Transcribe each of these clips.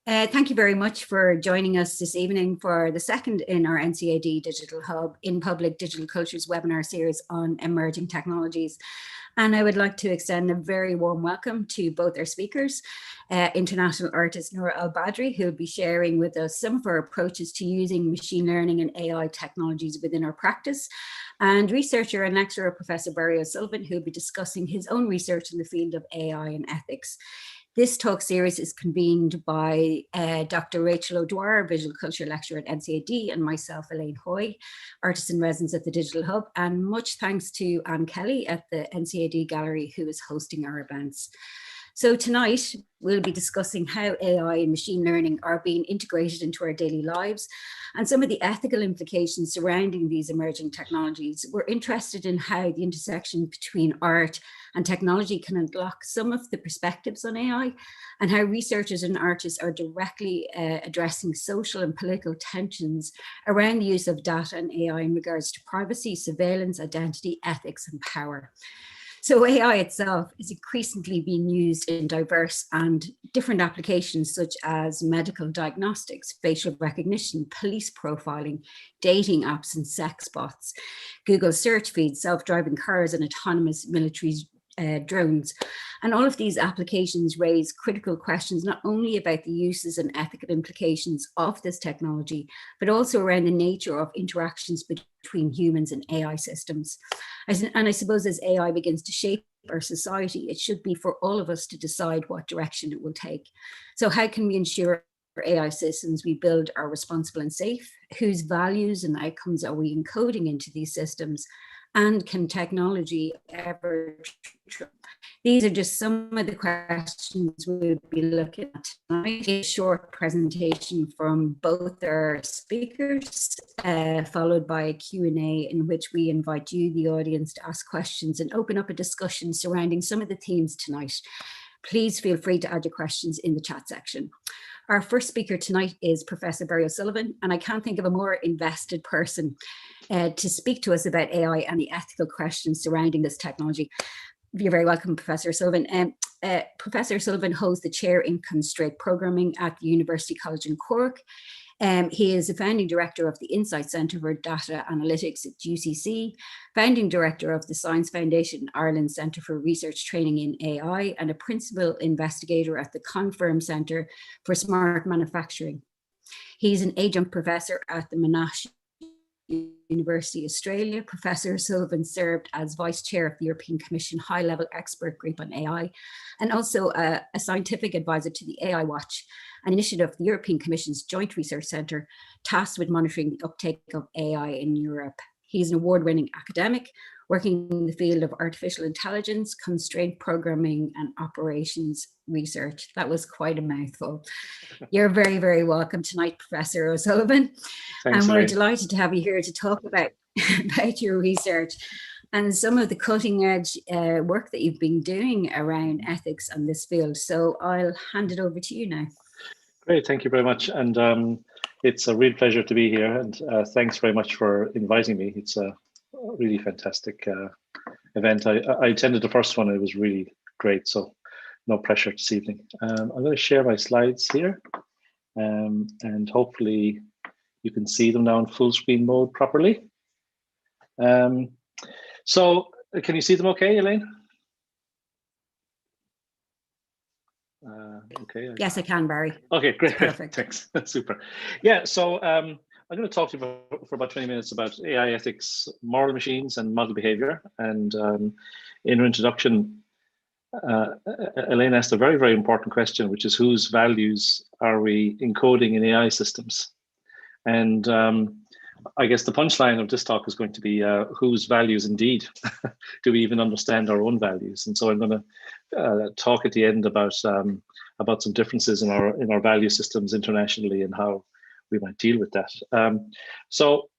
Thank you very much for joining us this evening for the second in our NCAD Digital Hub in Public Digital Cultures webinar series on emerging technologies. And I would like to extend a very warm welcome to both our speakers, international artist Nora Badri, who will be sharing with us some of our approaches to using machine learning and AI technologies within our practice, and researcher and lecturer Professor Barry O'Sullivan, who will be discussing his own research in the field of AI and ethics. This talk series is convened by Dr. Rachel O'Dwyer, Visual Culture Lecturer at NCAD, and myself, Elaine Hoey, Artist in Residence at the Digital Hub, and much thanks to Anne Kelly at the NCAD Gallery, who is hosting our events. So tonight, we'll be discussing how AI and machine learning are being integrated into our daily lives and some of the ethical implications surrounding these emerging technologies. We're interested in how the intersection between art and technology can unlock some of the perspectives on AI, and how researchers and artists are directly addressing social and political tensions around the use of data and AI in regards to privacy, surveillance, identity, ethics, and power. So AI itself is increasingly being used in diverse and different applications such as medical diagnostics, facial recognition, police profiling, dating apps and sex bots, Google search feeds, self-driving cars and autonomous military drones. And all of these applications raise critical questions, not only about the uses and ethical implications of this technology, but also around the nature of interactions between humans and AI systems. And I suppose as AI begins to shape our society, it should be for all of us to decide what direction it will take. So how can we ensure AI systems we build are responsible and safe? Whose values and outcomes are we encoding into these systems? And can technology ever? These are just some of the questions we'll be looking at tonight. A short presentation from both our speakers, followed by a Q&A in which we invite you, the audience, to ask questions and open up a discussion surrounding some of the themes tonight. Please feel free to add your questions in the chat section. Our first speaker tonight is Professor Barry O'Sullivan, and I can't think of a more invested person to speak to us about AI and the ethical questions surrounding this technology. You're very welcome, Professor O'Sullivan. Professor O'Sullivan holds the chair in constraint programming at the University College in Cork. He is the founding director of the Insight Centre for Data Analytics at UCC, founding director of the Science Foundation Ireland Centre for Research Training in AI, and a principal investigator at the Confirm Centre for Smart Manufacturing. He's an adjunct professor at the Monash University, Australia. Professor O'Sullivan served as Vice Chair of the European Commission High-Level Expert Group on AI, and also a scientific advisor to the AI Watch, an initiative of the European Commission's Joint Research Centre tasked with monitoring the uptake of AI in Europe. He's an award-winning academic working in the field of artificial intelligence, constraint programming, and operations research. That was quite a mouthful. You're very, very welcome tonight, Professor O'Sullivan. Thanks, and we're Elaine. Delighted to have you here to talk about your research and some of the cutting edge work that you've been doing around ethics in this field. So I'll hand it over to you now. Great, thank you very much. And it's a real pleasure to be here. And thanks very much for inviting me. It's a really fantastic event. I attended the first one. It was really great. So no pressure this evening. I'm going to share my slides here. And hopefully you can see them now in full screen mode properly. So can you see them okay, Elaine? Okay. Yes, I can, Barry. Okay, great. Perfect. Thanks. Super. Yeah, so I'm going to talk to you for about 20 minutes about AI ethics, moral machines, and model behavior. And in her introduction, Elaine asked a very, very important question, which is whose values are we encoding in AI systems? And I guess the punchline of this talk is going to be whose values indeed do we even understand our own values? And so I'm going to talk at the end about some differences in our value systems internationally and how we might deal with that. So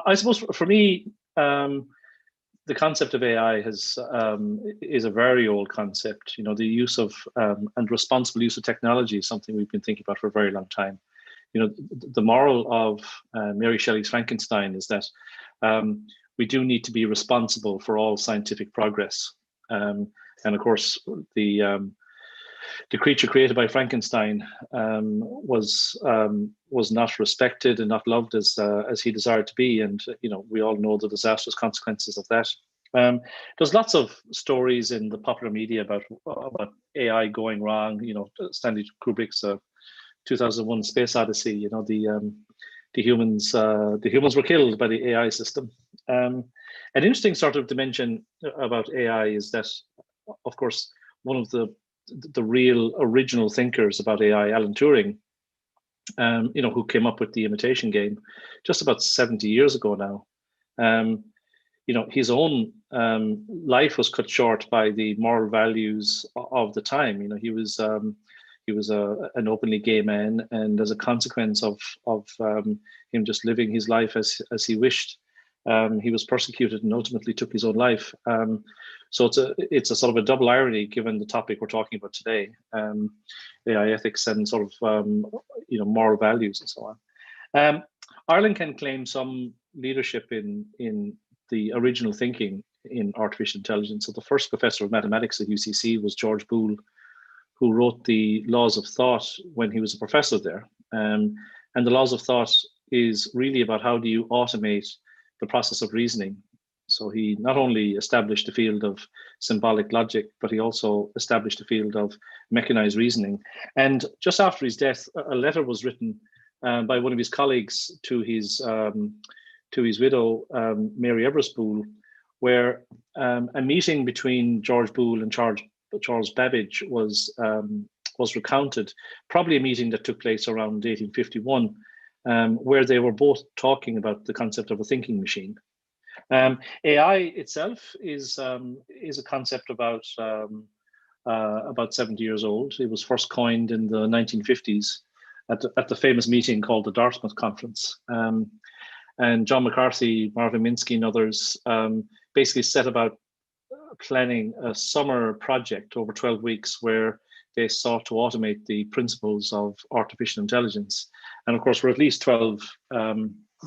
I suppose for me, the concept of AI is a very old concept. You know, the use of and responsible use of technology is something we've been thinking about for a very long time. You know, the moral of Mary Shelley's Frankenstein is that we do need to be responsible for all scientific progress. And of course, the the creature created by Frankenstein was not respected and not loved as he desired to be, and we all know the disastrous consequences of that. There's lots of stories in the popular media about AI going wrong. Stanley Kubrick's 2001: Space Odyssey. The humans were killed by the AI system. An interesting sort of dimension about AI is that, of course, one of the real original thinkers about AI, Alan Turing, who came up with the imitation game just about 70 years ago now. His own life was cut short by the moral values of the time. He was an openly gay man, and as a consequence of him just living his life as he wished, he was persecuted and ultimately took his own life. So it's a sort of a double irony given the topic we're talking about today, AI ethics and sort of moral values and so on. Ireland can claim some leadership in the original thinking in artificial intelligence. So the first professor of mathematics at UCC was George Boole, who wrote the Laws of Thought when he was a professor there. And the Laws of Thought is really about how do you automate the process of reasoning. So he not only established the field of symbolic logic, but he also established the field of mechanized reasoning. And just after his death, a letter was written by one of his colleagues to his widow, Mary Everest Boole, where a meeting between George Boole and Charles Babbage was recounted, probably a meeting that took place around 1851, where they were both talking about the concept of a thinking machine. AI itself is a concept about 70 years old. It was first coined in the 1950s at the famous meeting called the Dartmouth Conference. And John McCarthy, Marvin Minsky, and others basically set about planning a summer project over 12 weeks where they sought to automate the principles of artificial intelligence. And of course, we're at least 12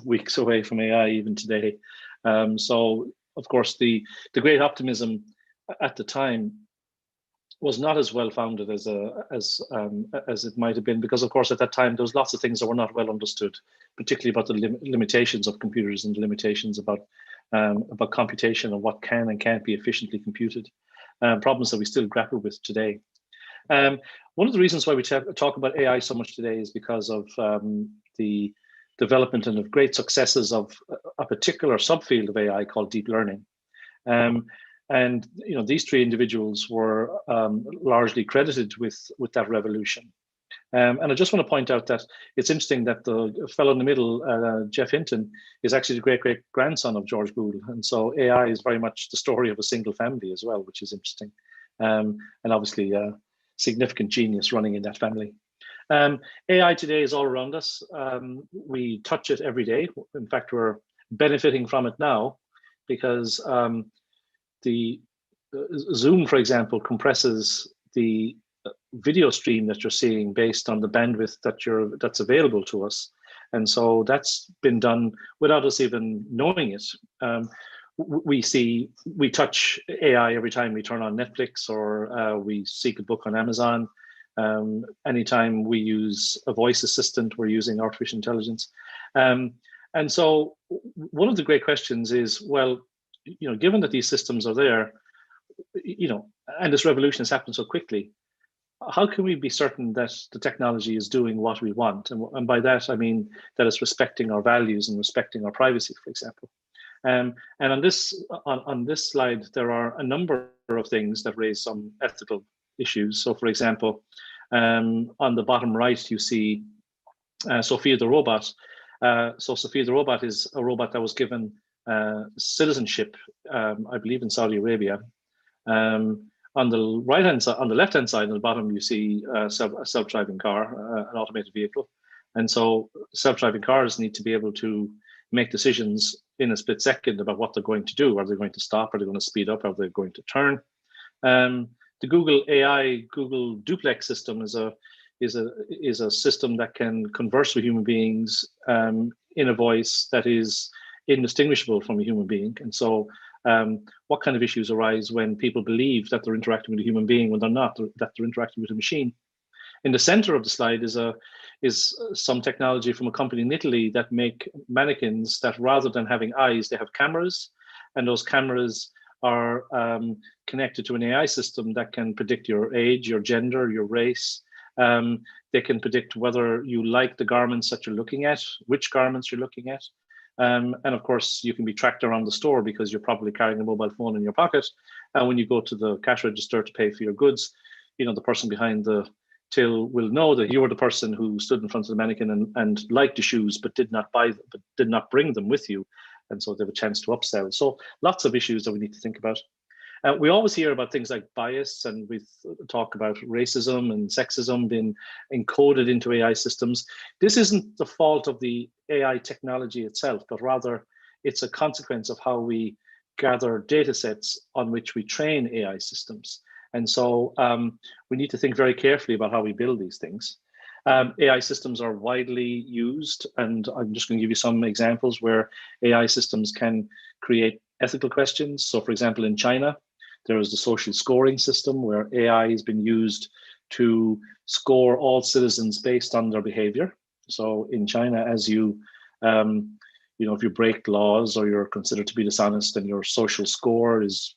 weeks away from AI even today. So, of course, the great optimism at the time was not as well founded as it might have been, because, of course, at that time there was lots of things that were not well understood, particularly about the limitations of computers and the limitations about computation and what can and can't be efficiently computed, problems that we still grapple with today. One of the reasons why we talk about AI so much today is because of the development and of great successes of a particular subfield of AI called deep learning. And these three individuals were largely credited with that revolution. And I just want to point out that it's interesting that the fellow in the middle, Geoff Hinton, is actually the great-great-grandson of George Boole. And so AI is very much the story of a single family as well, which is interesting. And obviously significant genius running in that family. AI today is all around us. We touch it every day. In fact, we're benefiting from it now because the Zoom, for example, compresses the video stream that you're seeing based on the bandwidth that's available to us. And so that's been done without us even knowing it. We touch AI every time we turn on Netflix or we seek a book on Amazon. Anytime we use a voice assistant, we're using artificial intelligence. And so one of the great questions is, well, given that these systems are there, and this revolution has happened so quickly, how can we be certain that the technology is doing what we want? And by that, I mean that it's respecting our values and respecting our privacy, for example. And on this slide, there are a number of things that raise some ethical issues. So, for example, on the bottom right, you see Sophia the robot. So Sophia the robot is a robot that was given citizenship, I believe, in Saudi Arabia. On the right-hand side, on the left-hand side, on the bottom, you see a self-driving car, an automated vehicle. And so self-driving cars need to be able to make decisions in a split second about what they're going to do. Are they going to stop? Are they going to speed up? Are they going to turn? The Google AI, Google Duplex system is a system that can converse with human beings in a voice that is indistinguishable from a human being. And so what kind of issues arise when people believe that they're interacting with a human being when they're not, that they're interacting with a machine. In the center of the slide is some technology from a company in Italy that make mannequins that, rather than having eyes, they have cameras, and those cameras are connected to an AI system that can predict your age, your gender, your race. They can predict whether you like the garments that you're looking at, which garments you're looking at. And of course, you can be tracked around the store because you're probably carrying a mobile phone in your pocket. And when you go to the cash register to pay for your goods, you know, the person behind the till will know that you were the person who stood in front of the mannequin and liked the shoes, but did not buy them, but did not bring them with you. And so they have a chance to upsell. So lots of issues that we need to think about. We always hear about things like bias, and we talk about racism and sexism being encoded into AI systems. This isn't the fault of the AI technology itself, but rather it's a consequence of how we gather data sets on which we train AI systems. And so we need to think very carefully about how we build these things. AI systems are widely used, and I'm just going to give you some examples where AI systems can create ethical questions. So for example, in China, there is the social scoring system where AI has been used to score all citizens based on their behavior. So in China, as you if you break laws or you're considered to be dishonest, then your social score is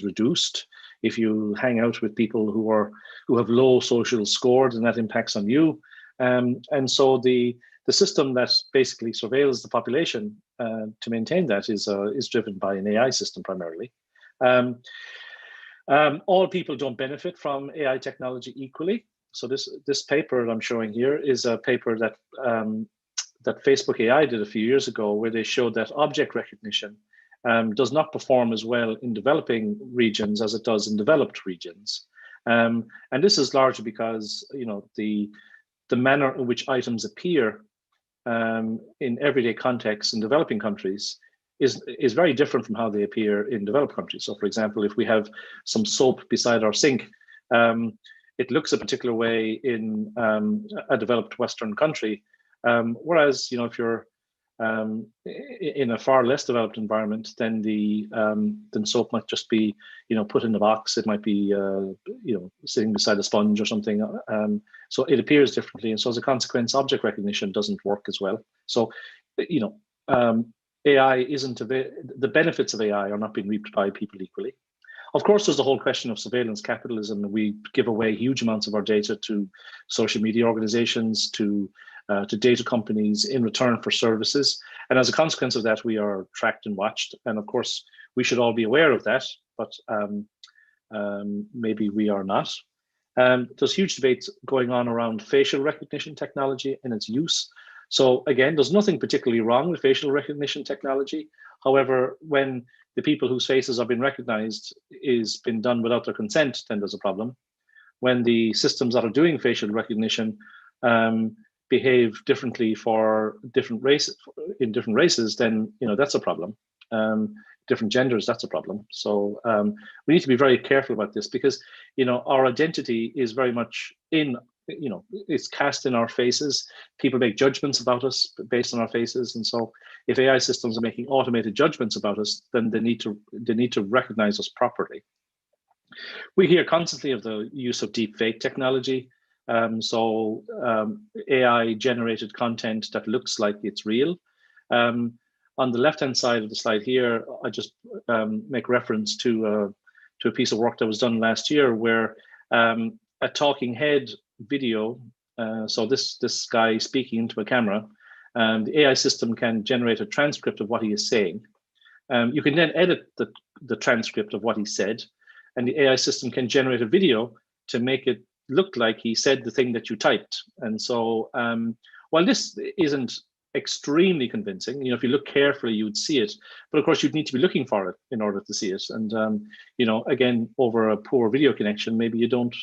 reduced. If you hang out with people who have low social score, then that impacts on you. And so the system that basically surveils the population to maintain that is driven by an AI system primarily. All people don't benefit from AI technology equally. So this paper that I'm showing here is a paper that that Facebook AI did a few years ago, where they showed that object recognition does not perform as well in developing regions as it does in developed regions. And this is largely because the manner in which items appear in everyday contexts in developing countries is very different from how they appear in developed countries. So for example, if we have some soap beside our sink, it looks a particular way in a developed Western country. Whereas, if you're in a far less developed environment, then then soap might just be, put in the box. It might be, sitting beside a sponge or something. So it appears differently, and so as a consequence, object recognition doesn't work as well. So, AI isn't the benefits of AI are not being reaped by people equally. Of course, there's the whole question of surveillance capitalism. We give away huge amounts of our data to social media organizations, to data companies in return for services. And as a consequence of that, we are tracked and watched. And of course, we should all be aware of that, but maybe we are not. There's huge debates going on around facial recognition technology and its use. So again, there's nothing particularly wrong with facial recognition technology. However, when the people whose faces are being recognized is been done without their consent, then there's a problem. When the systems that are doing facial recognition behave differently for different races, in different races, then that's a problem. Different genders, that's a problem. So we need to be very careful about this, because our identity is very much in it's cast in our faces. People make judgments about us based on our faces, and so if AI systems are making automated judgments about us, then they need to recognize us properly. We hear constantly of the use of deep fake technology. AI generated content that looks like it's real. On the left-hand side of the slide here, I just make reference to a piece of work that was done last year, where a talking head video, so this guy speaking into a camera, the AI system can generate a transcript of what he is saying. You can then edit the transcript of what he said, and the AI system can generate a video to make it look like he said the thing that you typed. And so while this isn't extremely convincing, if you look carefully, you would see it, but of course you'd need to be looking for it in order to see it. And again, over a poor video connection, maybe we don't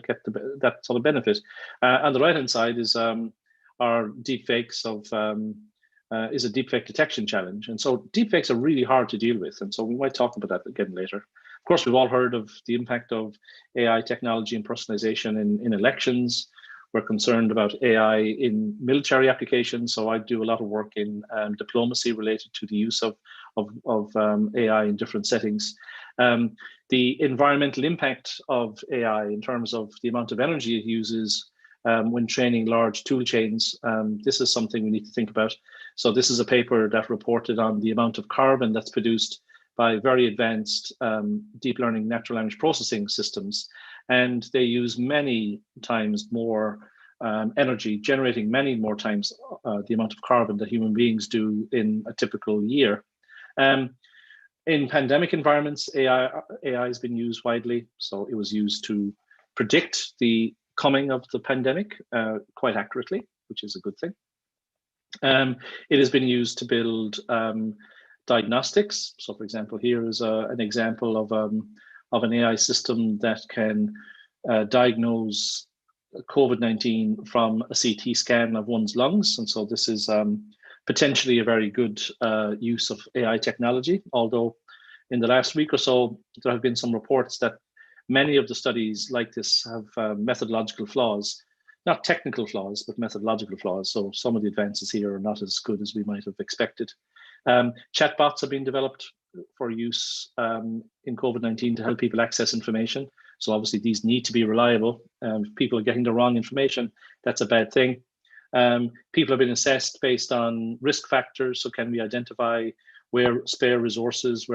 get that sort of benefit. On the right hand side is our deepfakes is a deepfake detection challenge. And so deepfakes are really hard to deal with, and so we might talk about that again later. Of course, we've all heard of the impact of AI technology and personalization in elections. We're concerned about AI in military applications. So I do a lot of work in diplomacy related to the use of AI in different settings. The environmental impact of AI in terms of the amount of energy it uses when training large tool chains, this is something we need to think about. So this is a paper that reported on the amount of carbon that's produced by very advanced deep learning natural language processing systems. And they use many times more energy, generating many more times the amount of carbon that human beings do in a typical year. In pandemic environments, AI has been used widely. So it was used to predict the coming of the pandemic quite accurately, which is a good thing. It has been used to build diagnostics. So, for example, here is an example of an AI system that can diagnose COVID-19 from a CT scan of one's lungs. And so this is potentially a very good use of AI technology, although in the last week or so, there have been some reports that many of the studies like this have methodological flaws, not technical flaws, but methodological flaws. So some of the advances here are not as good as we might have expected. Chatbots have been developed for use in COVID-19 to help people access information. So obviously these need to be reliable. If people are getting the wrong information, that's a bad thing. People have been assessed based on risk factors. So can we identify where scarce resources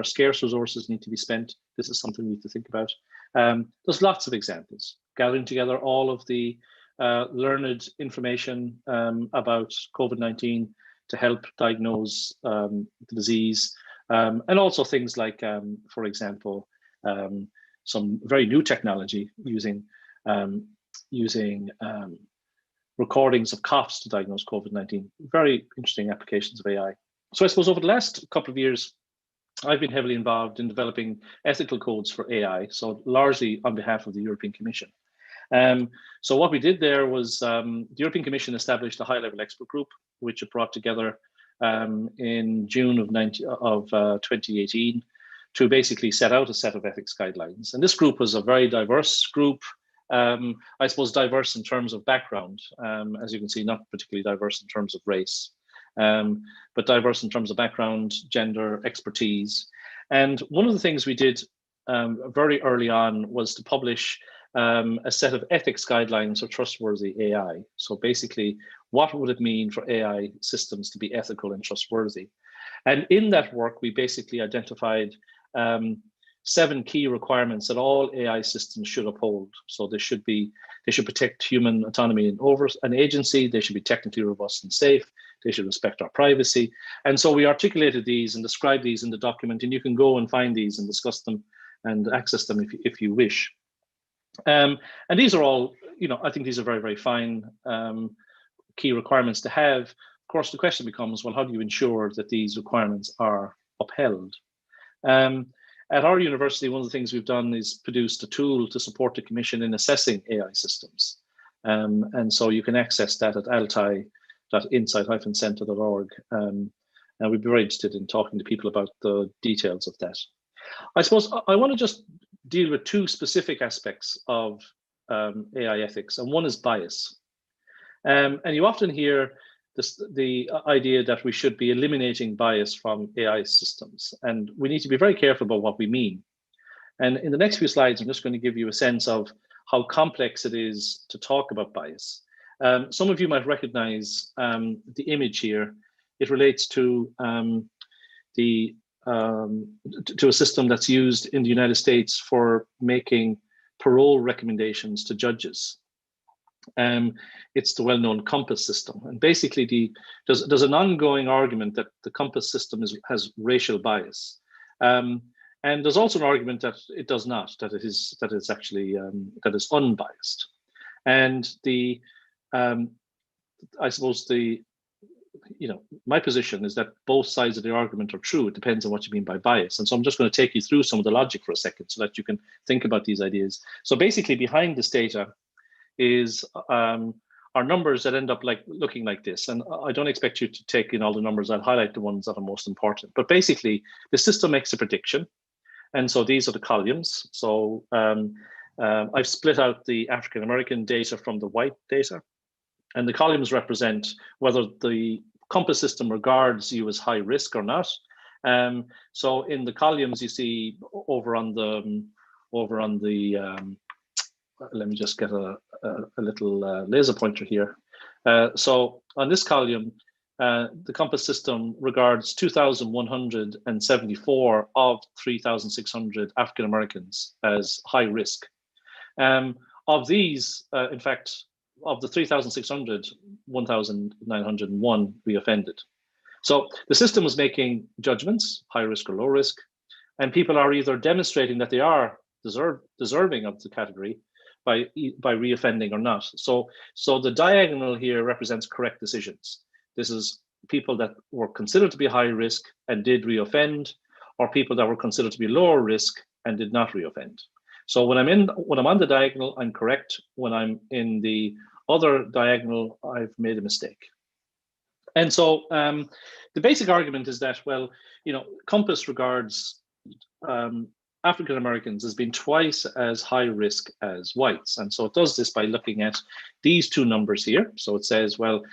need to be spent? This is something we need to think about. There's lots of examples. Gathering together all of the learned information about COVID-19 to help diagnose the disease. And also things like, for example, some very new technology using recordings of coughs to diagnose COVID-19. Very interesting applications of AI. So I suppose over the last couple of years, I've been heavily involved in developing ethical codes for AI, so largely on behalf of the European Commission. So what we did there was the European Commission established a high-level expert group, which it brought together in June of 2018 to basically set out a set of ethics guidelines. And this group was a very diverse group, I suppose diverse in terms of background, as you can see, not particularly diverse in terms of race, but diverse in terms of background, gender, expertise. And one of the things we did very early on was to publish a set of ethics guidelines for trustworthy AI. So basically, what would it mean for AI systems to be ethical and trustworthy? And in that work, we basically identified 7 key requirements that all AI systems should uphold. So they should protect human autonomy and over an agency. They should be technically robust and safe. They should respect our privacy. And so we articulated these and described these in the document, and you can go and find these and discuss them and access them if you wish. And these are all, I think these are very, very fine key requirements to have. Of course, the question becomes, well, how do you ensure that these requirements are upheld? At our university, one of the things we've done is produced a tool to support the Commission in assessing AI systems. And so you can access that at altai.insight-center.org. And we'd be very interested in talking to people about the details of that. I suppose I want to just deal with 2 specific aspects of AI ethics, and one is bias. And you often hear the idea that we should be eliminating bias from AI systems, and we need to be very careful about what we mean. And in the next few slides, I'm just going to give you a sense of how complex it is to talk about bias. Some of you might recognize the image here. It relates to a system that's used in the United States for making parole recommendations to judges. It's the well-known COMPAS system, and basically there's an ongoing argument that the COMPAS system has racial bias, and there's also an argument that it does not, that it's actually that is unbiased. And I suppose my position is that both sides of the argument are true. It depends on what you mean by bias. And so I'm just going to take you through some of the logic for a second so that you can think about these ideas. So basically behind this data is our numbers that end up looking like this. And I don't expect you to take in all the numbers. I'll highlight the ones that are most important. But basically, the system makes a prediction. And so these are the columns. So I've split out the African-American data from the white data. And the columns represent whether the COMPAS system regards you as high risk or not. So in the columns you see over on the let me just get a little laser pointer here. So on this column, the Compass system regards 2,174 of 3,600 African Americans as high risk. Of these, in fact, of the 3,600, 1,901 reoffended. So the system is making judgments, high risk or low risk, and people are either demonstrating that they are deserving of the category by reoffending or not. So the diagonal here represents correct decisions. This is people that were considered to be high risk and did reoffend, or people that were considered to be lower risk and did not reoffend. So when I'm on the diagonal, I'm correct. When I'm in the other diagonal, I've made a mistake. And so the basic argument is that, well, Compass regards African Americans as being twice as high risk as whites. And so it does this by looking at these two numbers here. So it says, well,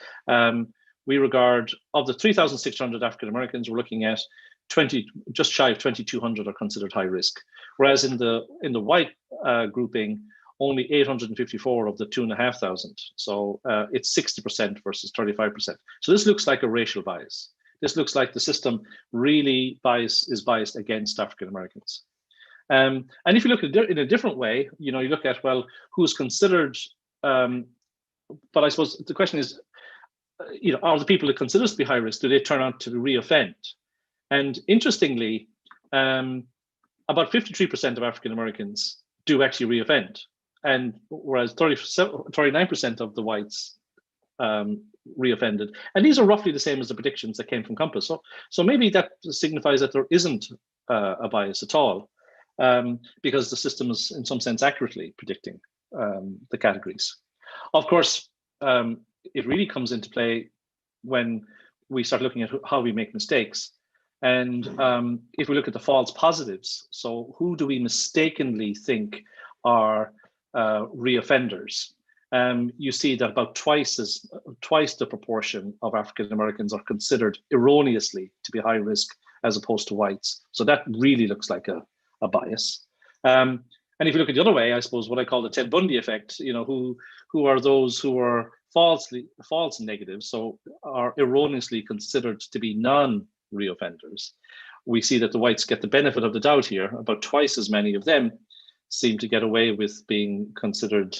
we regard, of the 3,600 African Americans, we're looking at just shy of 2,200 are considered high risk. Whereas in the white grouping, only 854 of the 2,500. So it's 60% versus 35%. So this looks like a racial bias. This looks like the system really is biased against African Americans. And if you look at it in a different way, you look at, well, who's considered, but I suppose the question is, are the people that consider to be high risk, do they turn out to reoffend? And interestingly, about 53% of African Americans do actually reoffend, and whereas 39% of the whites reoffended. And these are roughly the same as the predictions that came from Compass. So maybe that signifies that there isn't a bias at all, because the system is in some sense accurately predicting the categories. Of course, it really comes into play when we start looking at how we make mistakes. And if we look at the false positives, so who do we mistakenly think are reoffenders? You see that about twice the proportion of African Americans are considered erroneously to be high risk as opposed to whites. So that really looks like a bias. And if you look at the other way, I suppose what I call the Ted Bundy effect, who are those who are false negatives, so are erroneously considered to be non-reoffenders. We see that the whites get the benefit of the doubt here. About twice as many of them seem to get away with being considered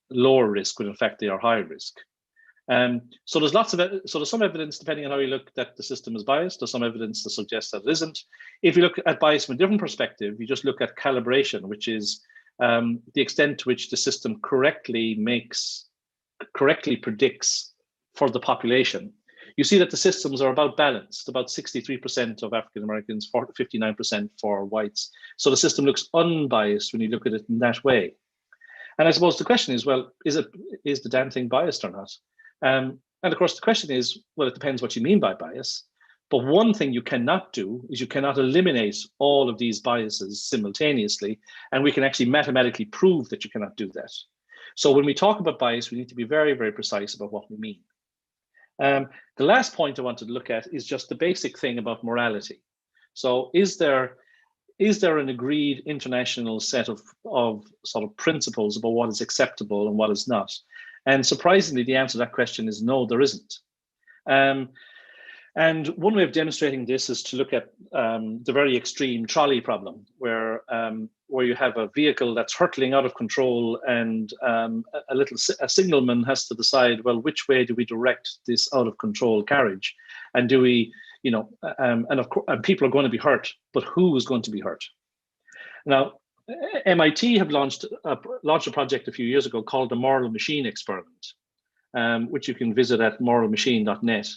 lower risk when in fact they are high risk. So there's some evidence, depending on how you look, that the system is biased. There's some evidence to suggest that it isn't. If you look at bias from a different perspective, you just look at calibration, which is the extent to which the system correctly predicts for the population. You see that the systems are about balanced, about 63% of African Americans, 59% for whites. So the system looks unbiased when you look at it in that way. And I suppose the question is, well, is the damn thing biased or not? And of course, the question is, well, it depends what you mean by bias. But one thing you cannot do is you cannot eliminate all of these biases simultaneously. And we can actually mathematically prove that you cannot do that. So when we talk about bias, we need to be very, very precise about what we mean. The last point I wanted to look at is just the basic thing about morality. So is there an agreed international set of sort of principles about what is acceptable and what is not? And surprisingly, the answer to that question is no, there isn't. And one way of demonstrating this is to look at the very extreme trolley problem, where you have a vehicle that's hurtling out of control, and a signalman has to decide, well, which way do we direct this out of control carriage, and do we, and of course, people are going to be hurt, but who is going to be hurt? Now, MIT have launched a project a few years ago called the Moral Machine Experiment, which you can visit at moralmachine.net.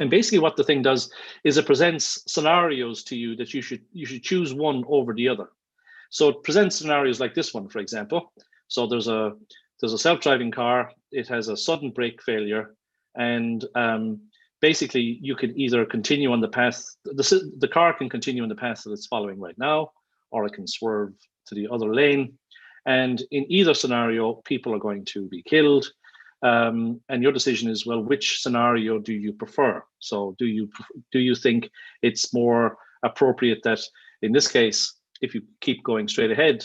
And basically what the thing does is it presents scenarios to you that you should choose one over the other. So it presents scenarios like this one, for example. So there's a self-driving car, it has a sudden brake failure, and basically you can either continue on the path, the car can continue on the path that it's following right now, or it can swerve to the other lane. And in either scenario, people are going to be killed. And your decision is, well, which scenario do you prefer? So do you think it's more appropriate that in this case, if you keep going straight ahead,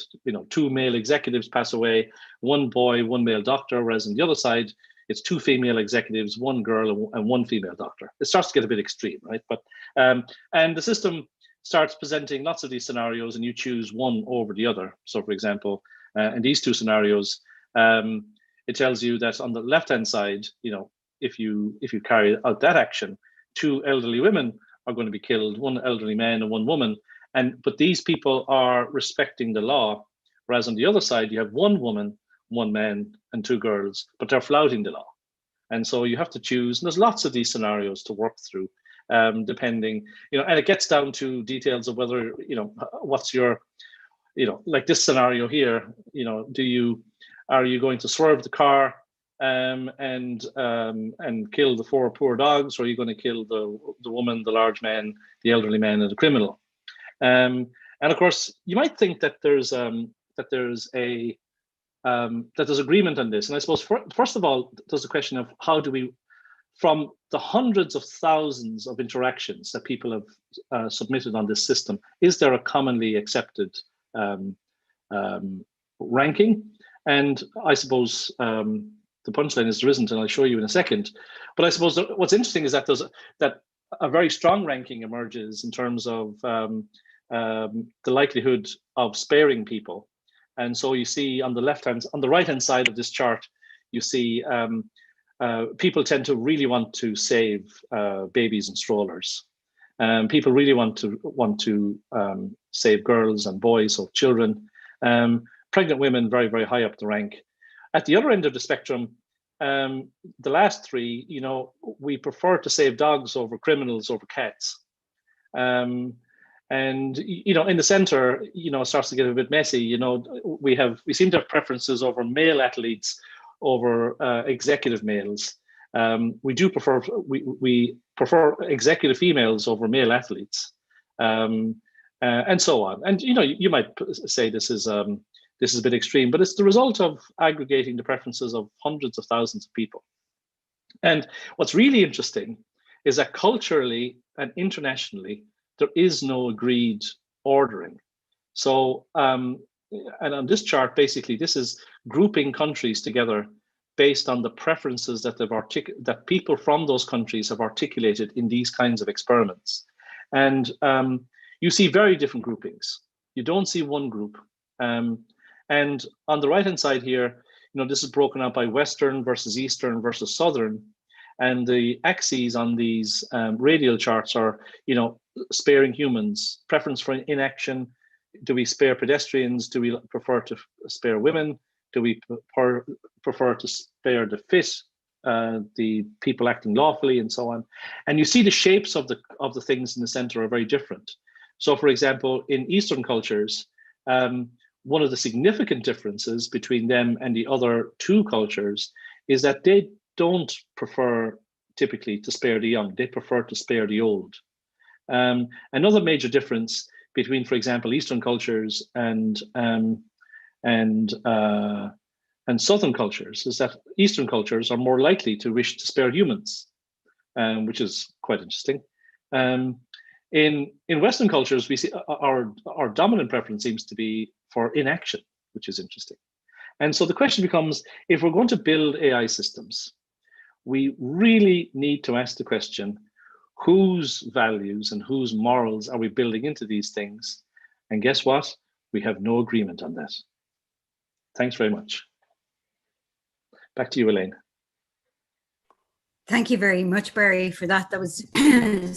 2 male executives pass away, 1 boy, 1 male doctor, whereas on the other side, it's 2 female executives, 1 girl and 1 female doctor. It starts to get a bit extreme, right? But and the system starts presenting lots of these scenarios, and you choose one over the other. So, for example, in these 2 scenarios, it tells you that on the left-hand side, if you carry out that action, 2 elderly women are going to be killed, 1 elderly man and 1 woman. But these people are respecting the law, whereas on the other side, you have 1 woman, 1 man, and 2 girls, but they're flouting the law. And so you have to choose, and there's lots of these scenarios to work through, depending, and it gets down to details of whether, what's your, like this scenario here, are you going to swerve the car and kill the 4 poor dogs, or are you going to kill the woman, the large man, the elderly man, and the criminal? And of course, you might think that there's agreement on this. And I suppose first of all, there's a question of how do we, from the hundreds of thousands of interactions that people have submitted on this system, is there a commonly accepted ranking? And I suppose the punchline is there isn't, and I'll show you in a second. But I suppose what's interesting is that that a very strong ranking emerges in terms of the likelihood of sparing people. And so you see on the right-hand side of this chart, you see people tend to really want to save babies and strollers. People really want to save girls and boys, so children. Pregnant women very, very high up the rank. At the other end of the spectrum, the last 3, we prefer to save dogs over criminals over cats. And in the center, it starts to get a bit messy. We seem to have preferences over male athletes over executive males. We prefer executive females over male athletes, and so on. And you might say this is a bit extreme, but it's the result of aggregating the preferences of hundreds of thousands of people. And what's really interesting is that culturally and internationally, there is no agreed ordering. So, and on this chart, basically, this is grouping countries together based on the preferences that that people from those countries have articulated in these kinds of experiments. And you see very different groupings. You don't see one group. And on the right-hand side here, this is broken out by Western versus Eastern versus Southern. And the axes on these radial charts are, sparing humans, preference for inaction. Do we spare pedestrians? Do we prefer to spare women? Do we prefer to spare the fit, the people acting lawfully, and so on? And you see the shapes of the things in the center are very different. So, for example, in Eastern cultures, one of the significant differences between them and the other 2 cultures is that they don't prefer typically to spare the young. They prefer to spare the old. Another major difference between, for example, Eastern cultures and Southern cultures is that Eastern cultures are more likely to wish to spare humans, which is quite interesting. In Western cultures, we see our dominant preference seems to be for inaction, which is interesting. And so the question becomes, if we're going to build AI systems, we really need to ask the question, whose values and whose morals are we building into these things? And guess what? We have no agreement on that. Thanks very much. Back to you, Elaine. Thank you very much, Barry, for that. That was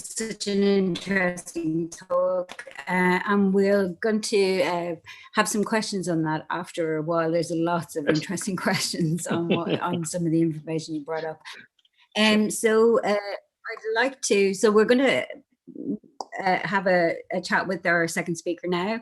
such an interesting talk. And we're going to have some questions on that after a while. There's lots of interesting questions on some of the information you brought up. And so I'd like to, so we're going to have a chat with our second speaker now.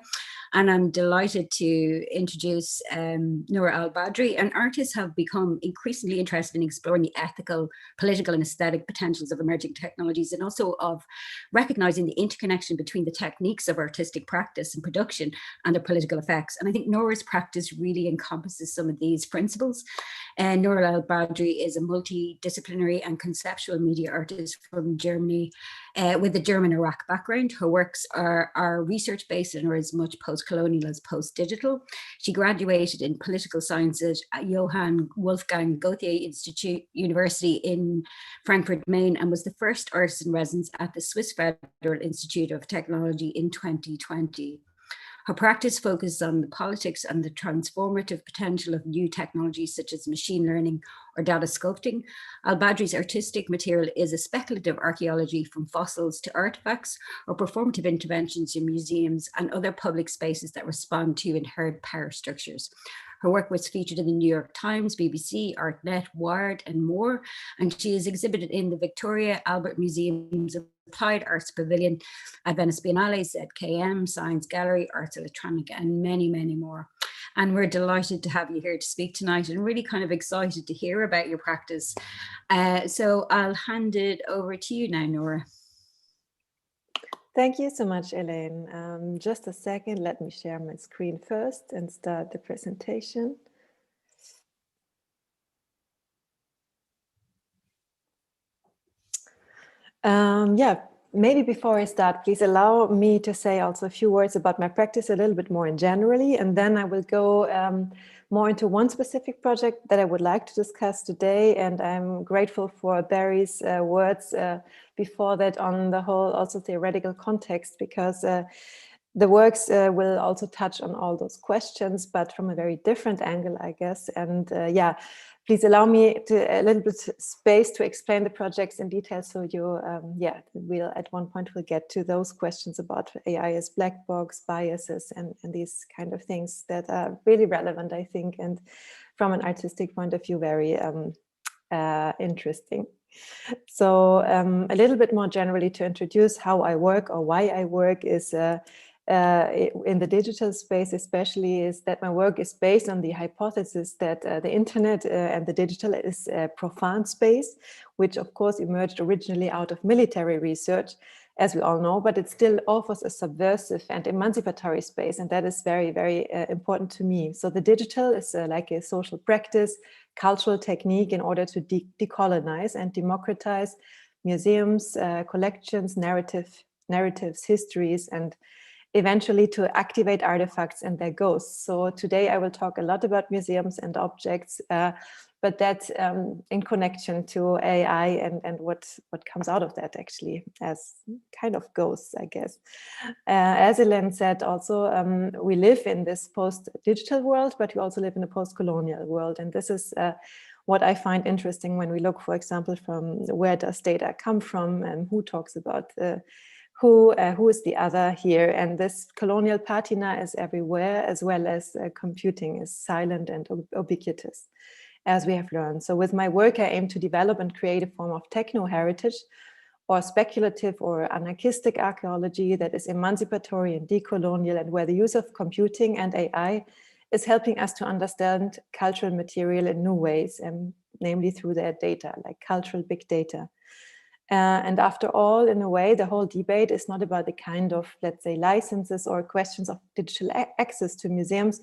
And I'm delighted to introduce Nora Badri. And artists have become increasingly interested in exploring the ethical, political, and aesthetic potentials of emerging technologies, and also of recognizing the interconnection between the techniques of artistic practice and production and their political effects. And I think Nora's practice really encompasses some of these principles. And Nora Badri is a multidisciplinary and conceptual media artist from Germany with a German-Iraq background. Her works are research-based and are as much post-colonial as post-digital. She graduated in political sciences at Johann Wolfgang Goethe Institute University in Frankfurt, Maine, and was the first artist in residence at the Swiss Federal Institute of Technology in 2020. Her practice focuses on the politics and the transformative potential of new technologies such as machine learning or data sculpting. Al-Badri's artistic material is a speculative archaeology from fossils to artifacts or performative interventions in museums and other public spaces that respond to inherent power structures. Her work was featured in the New York Times, BBC, ArtNet, Wired, and more, and she is exhibited in the Victoria Albert Museum's Applied Arts Pavilion at Venice Biennale, ZKM, Science Gallery, Arts Electronica, and many, many more. And we're delighted to have you here to speak tonight and really kind of excited to hear about your practice. So I'll hand it over to you now, Nora. Thank you so much, Elaine. Just a second, let me share my screen first and start the presentation. Yeah, maybe before I start, please allow me to say also a few words about my practice a little bit more in generally, and then I will go more into one specific project that I would like to discuss today. And I'm grateful for Barry's words before that on the whole also theoretical context, because the works will also touch on all those questions, but from a very different angle, I guess. And yeah, please allow me a little bit space to explain the projects in detail. So you, yeah, we'll at one point we'll get to those questions about AI as black box, biases, and these kind of things that are really relevant, I think, and from an artistic point of view, very interesting. So a little bit more generally to introduce how I work or why I work is in the digital space especially, is that my work is based on the hypothesis that the internet and the digital is a profound space, which of course emerged originally out of military research, as we all know, but it still offers a subversive and emancipatory space, and that is very, very important to me. So the digital is like a social practice, cultural technique in order to decolonize and democratize museums, collections, narratives, histories, and eventually to activate artifacts and their ghosts. So today I will talk a lot about museums and objects, but that in connection to AI and what comes out of that actually as kind of ghosts, I guess. As Elaine said also, we live in this post-digital world, but we also live in a post-colonial world. And this is what I find interesting when we look, for example, from where does data come from and who talks about who is the other here. And this colonial patina is everywhere, as well as computing is silent and ubiquitous, as we have learned. So with my work, I aim to develop and create a form of techno-heritage or speculative or anarchistic archaeology that is emancipatory and decolonial, and where the use of computing and AI is helping us to understand cultural material in new ways, and namely through their data, like cultural big data. And after all, in a way, the whole debate is not about the kind of, let's say, licenses or questions of digital access to museums,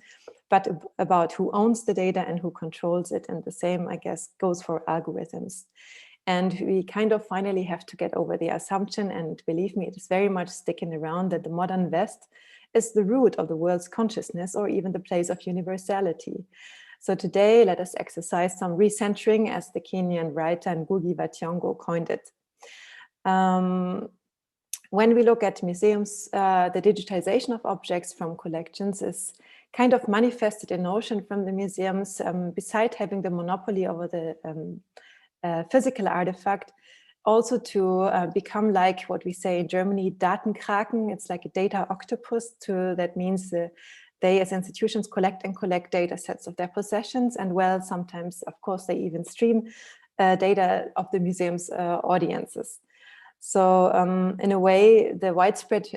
but about who owns the data and who controls it. And the same, I guess, goes for algorithms. And we kind of finally have to get over the assumption, and believe me, it is very much sticking around, that the modern West is the root of the world's consciousness, or even the place of universality. So today, let us exercise some recentering, as the Kenyan writer Ngugi wa Thiong'o coined it. When we look at museums, the digitization of objects from collections is kind of manifested in notion from the museums, beside having the monopoly over the physical artifact, also to become like what we say in Germany, Datenkraken. It's like a data octopus. That means they as institutions collect data sets of their possessions, and well, sometimes, of course, they even stream data of the museum's audiences. So in a way, the widespread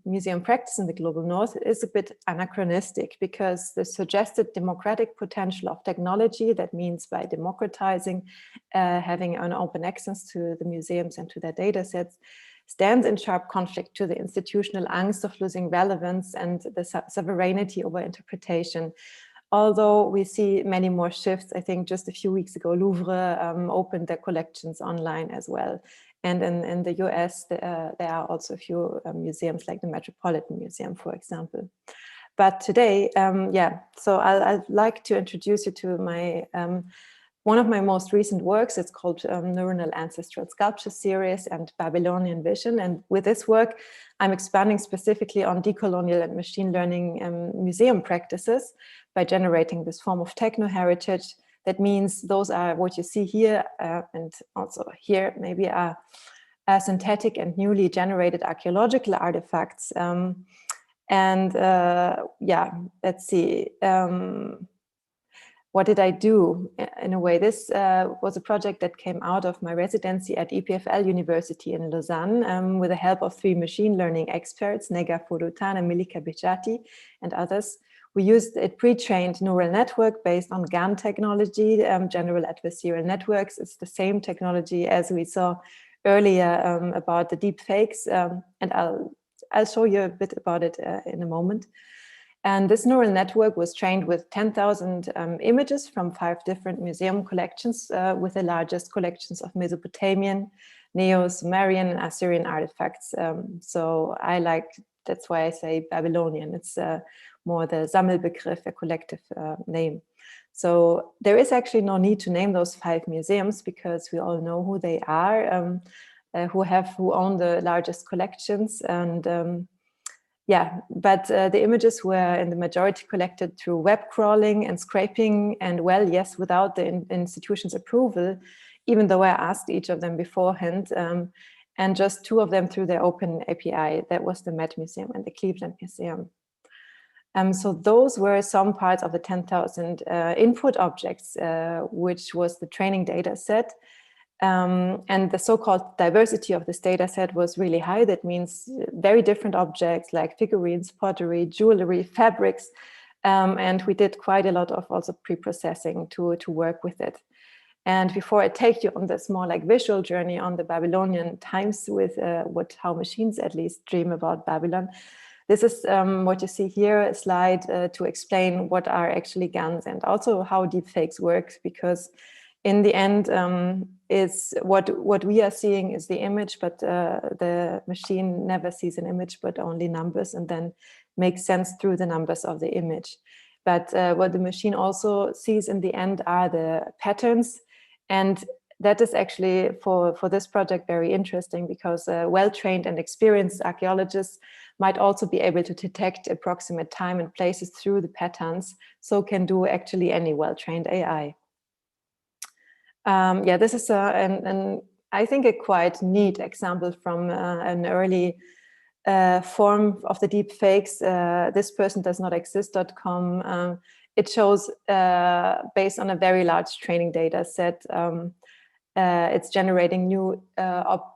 museum practice in the global north is a bit anachronistic, because the suggested democratic potential of technology, that means by democratizing, having an open access to the museums and to their data sets, stands in sharp conflict to the institutional angst of losing relevance and the sovereignty over interpretation. Although we see many more shifts. I think just a few weeks ago, Louvre opened their collections online as well. And in the US, there are also a few museums like the Metropolitan Museum, for example. But today, so I'd like to introduce you to my one of my most recent works. It's called Neuronal Ancestral Sculpture Series and Babylonian Vision. And with this work, I'm expanding specifically on decolonial and machine learning museum practices by generating this form of techno-heritage. That means those are what you see here and also here maybe are synthetic and newly generated archaeological artifacts. Let's see. What did I do? In a way, this was a project that came out of my residency at EPFL University in Lausanne with the help of 3 machine learning experts, Nega Forutan and Milika Bijati and others. We used a pre-trained neural network based on GAN technology, general adversarial networks. It's the same technology as we saw earlier about the deep fakes, and I'll show you a bit about it in a moment. And this neural network was trained with 10,000 images from 5 different museum collections, with the largest collections of Mesopotamian, Neo-Sumerian, and Assyrian artifacts. So that's why I say Babylonian. It's more the Sammelbegriff, a collective name. So there is actually no need to name those 5 museums, because we all know who they are, who own the largest collections. And but the images were in the majority collected through web crawling and scraping, and well, yes, without the institution's approval, even though I asked each of them beforehand, and just 2 of them through their open API. That was the Met Museum and the Cleveland Museum. So those were some parts of the 10,000 input objects, which was the training data set. And the so-called diversity of this data set was really high. That means very different objects like figurines, pottery, jewelry, fabrics. And we did quite a lot of also pre-processing to work with it. And before I take you on this more like visual journey on the Babylonian times with how machines at least dream about Babylon, this is what you see here, a slide to explain what are actually GANs and also how deepfakes work, because in the end, is what we are seeing is the image, but the machine never sees an image, but only numbers, and then makes sense through the numbers of the image. But what the machine also sees in the end are the patterns. And that is actually for this project very interesting, because well-trained and experienced archaeologists might also be able to detect approximate time and places through the patterns, so can do actually any well-trained AI. This is I think a quite neat example from an early form of the deep fakes. This person does not exist.com. It shows based on a very large training data set. It's generating new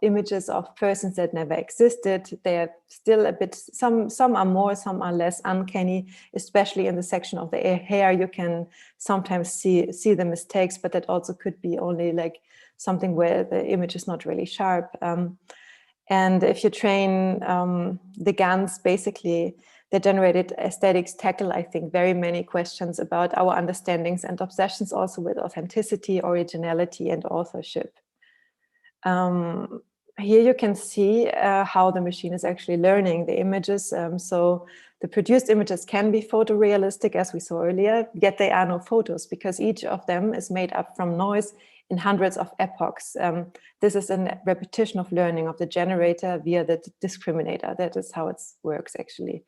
images of persons that never existed. They're still a bit, some are more, some are less uncanny, especially in the section of the hair. You can sometimes see the mistakes, but that also could be only like something where the image is not really sharp. And if you train the GANs, basically, the generated aesthetics tackle, I think, very many questions about our understandings and obsessions also with authenticity, originality, and authorship. Here you can see how the machine is actually learning the images. So the produced images can be photorealistic, as we saw earlier, yet they are no photos, because each of them is made up from noise in hundreds of epochs. This is a repetition of learning of the generator via the discriminator. That is how it works, actually.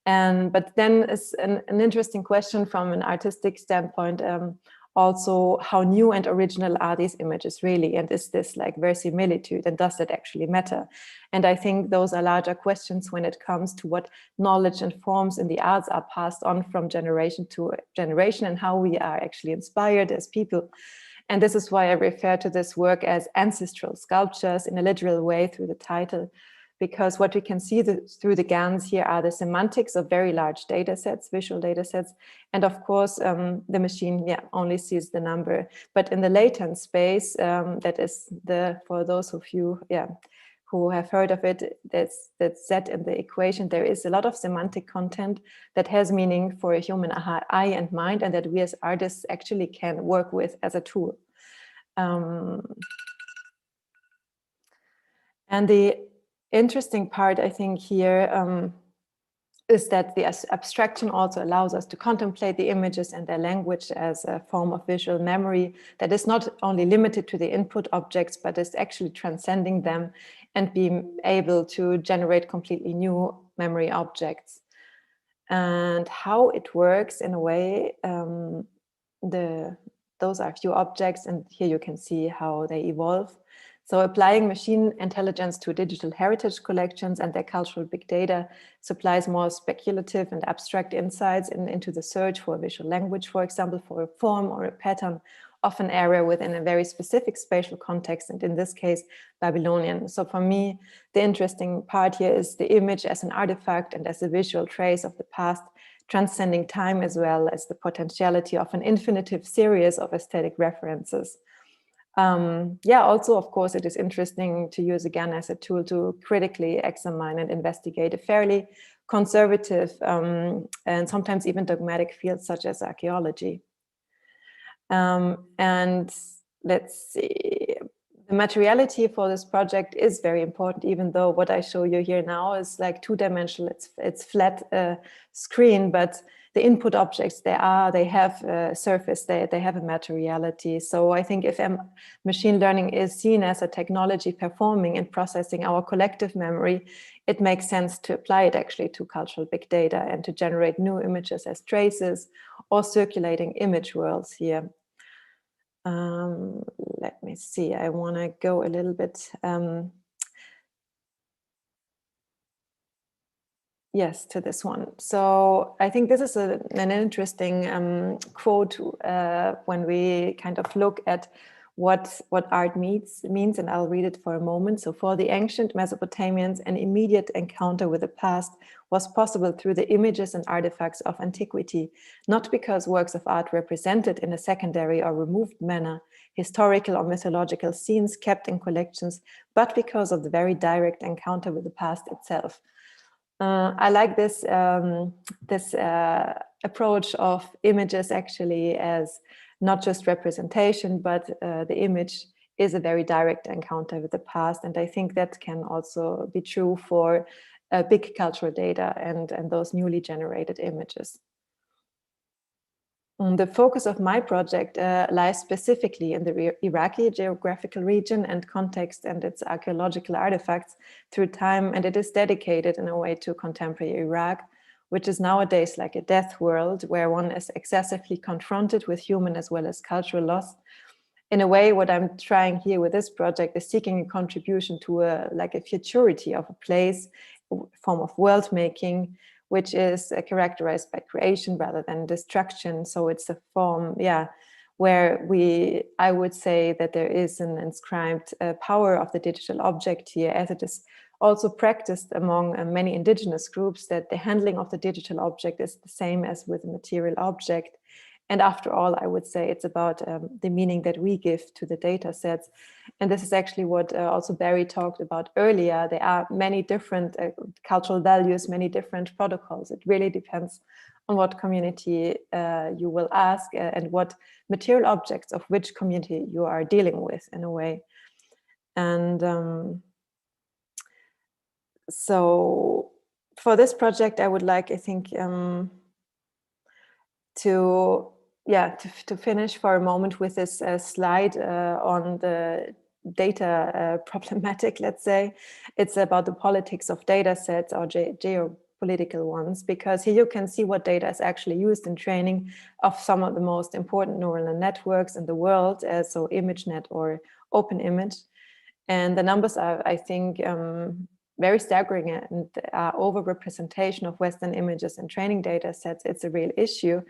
But then it's an interesting question from an artistic standpoint, also how new and original are these images really? And is this like verisimilitude, and does that actually matter? And I think those are larger questions when it comes to what knowledge and forms in the arts are passed on from generation to generation, and how we are actually inspired as people. And this is why I refer to this work as ancestral sculptures in a literal way through the title, because what we can see through the GANs here are the semantics of very large data sets, visual data sets. And of course, the machine only sees the number. But in the latent space, that is for those of you who have heard of it, that's set in the equation, there is a lot of semantic content that has meaning for a human eye and mind, and that we as artists actually can work with as a tool. And the interesting part, I think, here is that the abstraction also allows us to contemplate the images and their language as a form of visual memory that is not only limited to the input objects, but is actually transcending them and being able to generate completely new memory objects. And how it works in a way, those are few objects, and here you can see how they evolve. So applying machine intelligence to digital heritage collections and their cultural big data supplies more speculative and abstract insights into the search for a visual language, for example, for a form or a pattern of an area within a very specific spatial context, and in this case, Babylonian. So for me, the interesting part here is the image as an artifact and as a visual trace of the past, transcending time, as well as the potentiality of an infinitive series of aesthetic references. Also, of course, it is interesting to use again as a tool to critically examine and investigate a fairly conservative and sometimes even dogmatic fields such as archaeology. And let's see, the materiality for this project is very important, even though what I show you here now is like two-dimensional, it's flat screen, but the input objects, they have a surface, they have a materiality. So I think if machine learning is seen as a technology performing and processing our collective memory, it makes sense to apply it actually to cultural big data and to generate new images as traces or circulating image worlds here. Let me see, I want to go a little bit yes, to this one. So I think this is an interesting quote when we kind of look at what art means, and I'll read it for a moment. So for the ancient Mesopotamians, an immediate encounter with the past was possible through the images and artifacts of antiquity, not because works of art represented in a secondary or removed manner historical or mythological scenes kept in collections, but because of the very direct encounter with the past itself. I like this approach of images actually as not just representation, but the image is a very direct encounter with the past. And I think that can also be true for big cultural data and those newly generated images. The focus of my project lies specifically in the Iraqi geographical region and context and its archaeological artifacts through time, and it is dedicated in a way to contemporary Iraq, which is nowadays like a death world where one is excessively confronted with human as well as cultural loss. In a way, what I'm trying here with this project is seeking a contribution to a futurity of a place, form of world making, which is characterized by creation rather than destruction. So it's a form, where I would say that there is an inscribed power of the digital object here, as it is also practiced among many indigenous groups, that the handling of the digital object is the same as with a material object. And after all, I would say it's about the meaning that we give to the data sets. And this is actually what also Barry talked about earlier. There are many different cultural values, many different protocols. It really depends on what community you will ask and what material objects of which community you are dealing with in a way. And so for this project, I would like, I think, to finish for a moment with this slide on the data problematic, let's say. It's about the politics of data sets or geopolitical ones, because here you can see what data is actually used in training of some of the most important neural networks in the world, so ImageNet or OpenImage. And the numbers are, I think, very staggering and overrepresentation of Western images in training data sets. It's a real issue.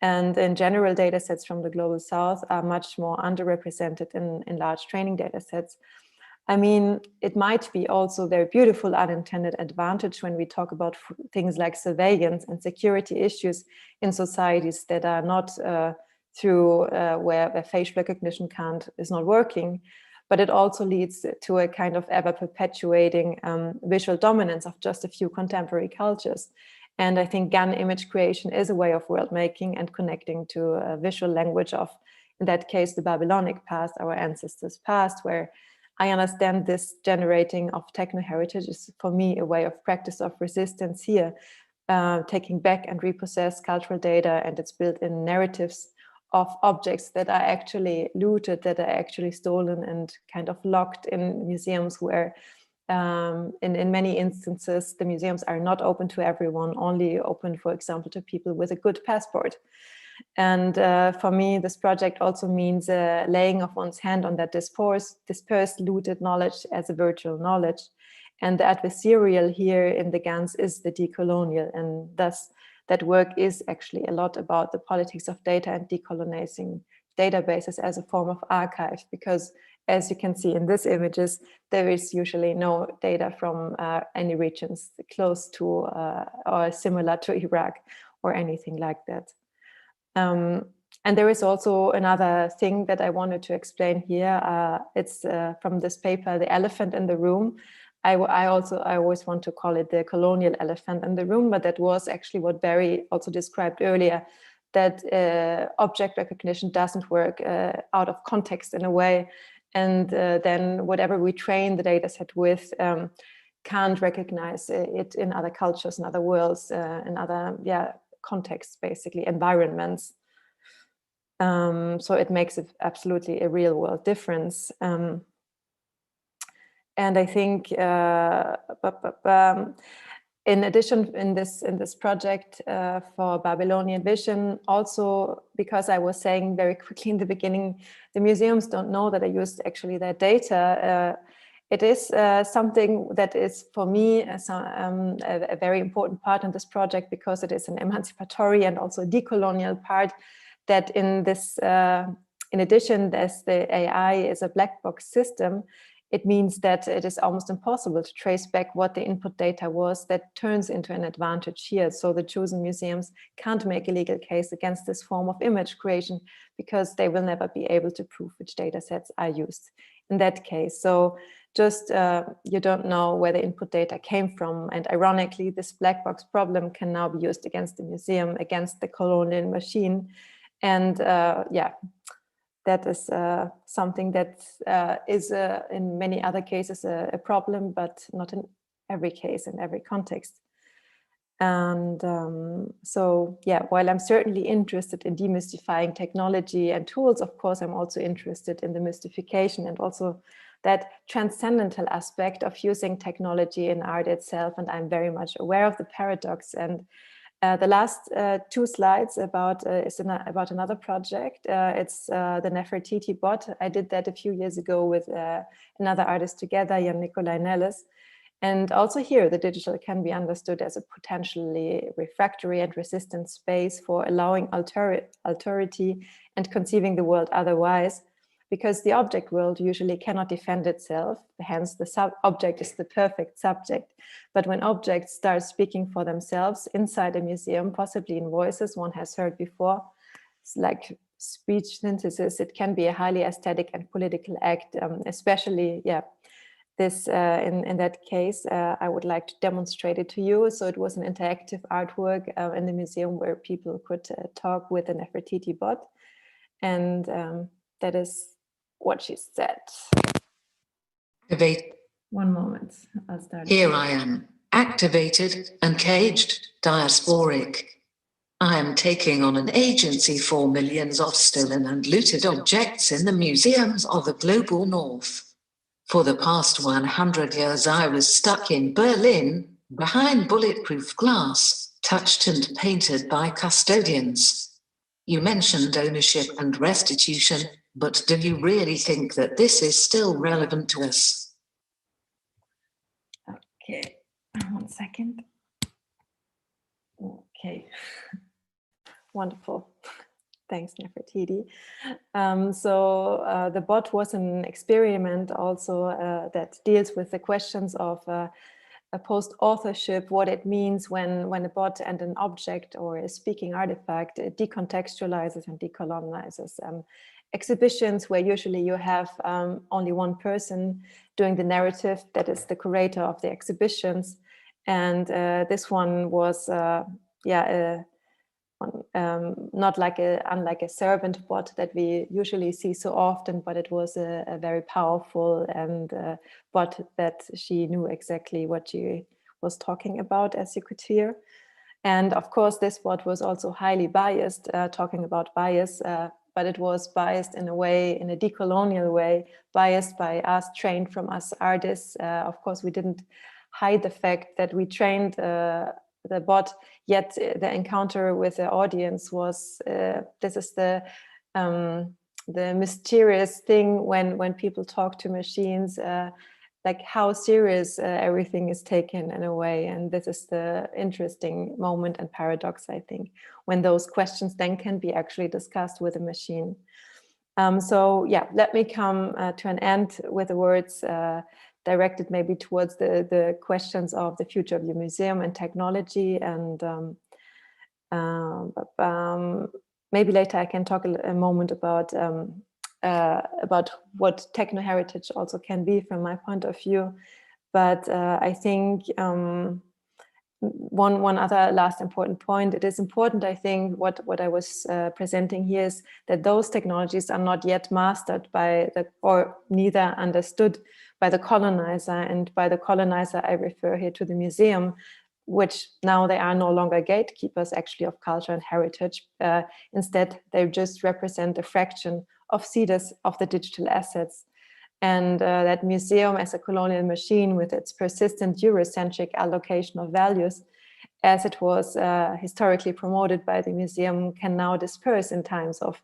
And in general, data sets from the global south are much more underrepresented in large training data sets. I mean, it might be also very beautiful unintended advantage when we talk about things like surveillance and security issues in societies that are not through where facial recognition is not working. But it also leads to a kind of ever perpetuating visual dominance of just a few contemporary cultures. And I think GAN image creation is a way of world making and connecting to a visual language of, in that case, the Babylonic past, our ancestors' past, where I understand this generating of techno-heritage is for me a way of practice of resistance here, taking back and repossess cultural data, and it's built in narratives of objects that are actually looted, that are actually stolen and kind of locked in museums where in many instances, the museums are not open to everyone, only open, for example, to people with a good passport. And for me, this project also means laying of one's hand on that dispersed, looted knowledge as a virtual knowledge. And the adversarial here in the GANs is the decolonial. And thus, that work is actually a lot about the politics of data and decolonizing databases as a form of archive, because as you can see in these images, there is usually no data from any regions close to or similar to Iraq or anything like that. And there is also another thing that I wanted to explain here. It's from this paper, The Elephant in the Room. I always want to call it the colonial elephant in the room, but that was actually what Barry also described earlier, that object recognition doesn't work out of context in a way. And then whatever we train the data set with can't recognize it in other cultures, in other worlds, in other contexts, basically, environments. So it makes it absolutely a real world difference. And I think in addition, in this project for Babylonian Vision, also because I was saying very quickly in the beginning, the museums don't know that I used actually their data. It is something that is for me a very important part in this project, because it is an emancipatory and also decolonial part. That in this, in addition, as the AI is a black box system, it means that it is almost impossible to trace back what the input data was that turns into an advantage here. So the chosen museums can't make a legal case against this form of image creation, because they will never be able to prove which data sets are used in that case. So just you don't know where the input data came from. And ironically, this black box problem can now be used against the museum, against the colonial machine. And that is something that is in many other cases a problem, but not in every case, in every context. And so, while I'm certainly interested in demystifying technology and tools, of course, I'm also interested in the mystification and also that transcendental aspect of using technology in art itself. And I'm very much aware of the paradox. And the last two slides is about another project. It's the Nefertiti bot. I did that a few years ago with another artist together, Jan Nicolai Nellis. And also here, the digital can be understood as a potentially refractory and resistant space for allowing alterity and conceiving the world otherwise, because the object world usually cannot defend itself. Hence, the object is the perfect subject. But when objects start speaking for themselves inside a museum, possibly in voices one has heard before, like speech synthesis, it can be a highly aesthetic and political act, especially, this in that case, I would like to demonstrate it to you. So it was an interactive artwork in the museum where people could talk with a Nefertiti bot. And that is what she said. Activate. One moment, I'll start. Here I am, activated and caged, diasporic. I am taking on an agency for millions of stolen and looted objects in the museums of the global north. For the past 100 years I was stuck in Berlin, behind bulletproof glass, touched and painted by custodians. You mentioned ownership and restitution, but do you really think that this is still relevant to us? Okay, 1 second. Okay. Wonderful. Thanks, Nefertiti. So the bot was an experiment also that deals with the questions of a post-authorship, what it means when a bot and an object or a speaking artifact decontextualizes and decolonizes. Exhibitions where usually you have only one person doing the narrative, that is the curator of the exhibitions. And this one was, not unlike a servant bot that we usually see so often, but it was a very powerful and bot that she knew exactly what she was talking about, as you could hear. And of course, this bot was also highly biased, talking about bias, but it was biased in a way, in a decolonial way, biased by us, trained from us artists. Of course, we didn't hide the fact that we trained the bot, yet the encounter with the audience was, this is the mysterious thing when people talk to machines, like how serious everything is taken in a way. And this is the interesting moment and paradox, I think, when those questions then can be actually discussed with a machine. So yeah, let me come to an end with the words directed maybe towards the questions of the future of the museum and technology. And maybe later I can talk a moment about what techno-heritage also can be from my point of view. But I think one other last important point, it is important, I think, what I was presenting here is that those technologies are not yet mastered by or neither understood by the colonizer. And by the colonizer, I refer here to the museum, which now they are no longer gatekeepers actually of culture and heritage. Instead, they just represent a fraction of seeders of the digital assets. And that museum as a colonial machine with its persistent Eurocentric allocation of values, as it was historically promoted by the museum, can now disperse in times of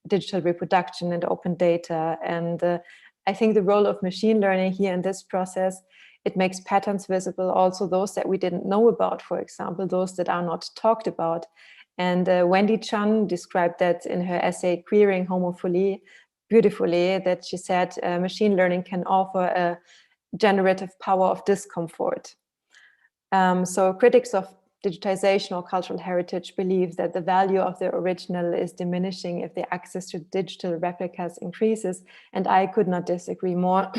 digital reproduction and open data. And I think the role of machine learning here in this process, it makes patterns visible, also those that we didn't know about, for example, those that are not talked about. And Wendy Chun described that in her essay, Queering Homophilia, beautifully, that she said machine learning can offer a generative power of discomfort. So critics of digitization or cultural heritage believe that the value of the original is diminishing if the access to digital replicas increases. And I could not disagree more,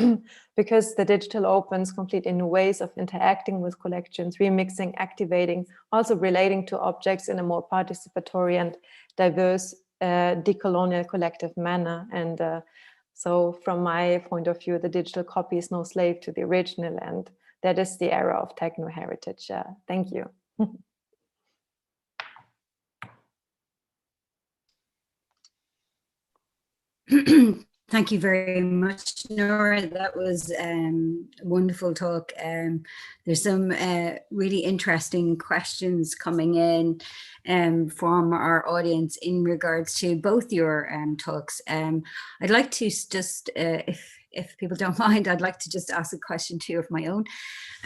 because the digital opens completely new ways of interacting with collections, remixing, activating, also relating to objects in a more participatory and diverse decolonial collective manner. And so from my point of view, the digital copy is no slave to the original, and that is the era of techno-heritage. Thank you. Thank you very much, Nora. That was a wonderful talk. There's some really interesting questions coming in from our audience in regards to both your talks. I'd like to just, if people don't mind, I'd like to just ask a question too of my own.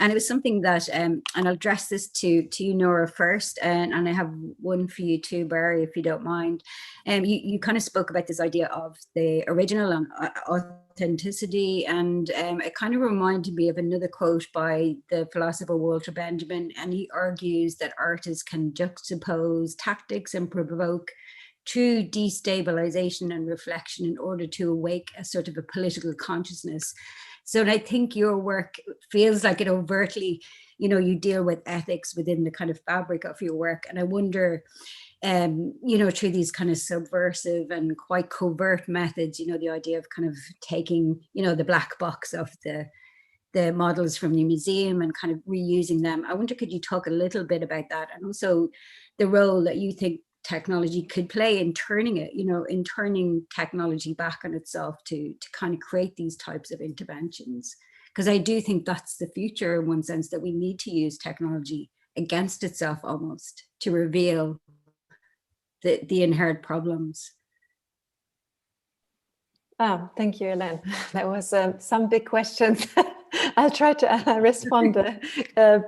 And it was something that, and I'll address this to you, Nora, first, and I have one for you too, Barry, if you don't mind. You kind of spoke about this idea of the original and authenticity, and it kind of reminded me of another quote by the philosopher Walter Benjamin, and he argues that artists can juxtapose tactics and provoke true destabilization and reflection in order to awake a sort of a political consciousness. So I think your work feels like it overtly, you deal with ethics within the kind of fabric of your work. And I wonder, through these kind of subversive and quite covert methods, the idea of kind of taking, the black box of the models from the museum and kind of reusing them. I wonder, could you talk a little bit about that, and also the role that you think technology could play in turning it, in turning technology back on itself to kind of create these types of interventions? Because I do think that's the future in one sense, that we need to use technology against itself almost to reveal the inherent problems. Thank you, Elaine. That was some big questions I'll try to respond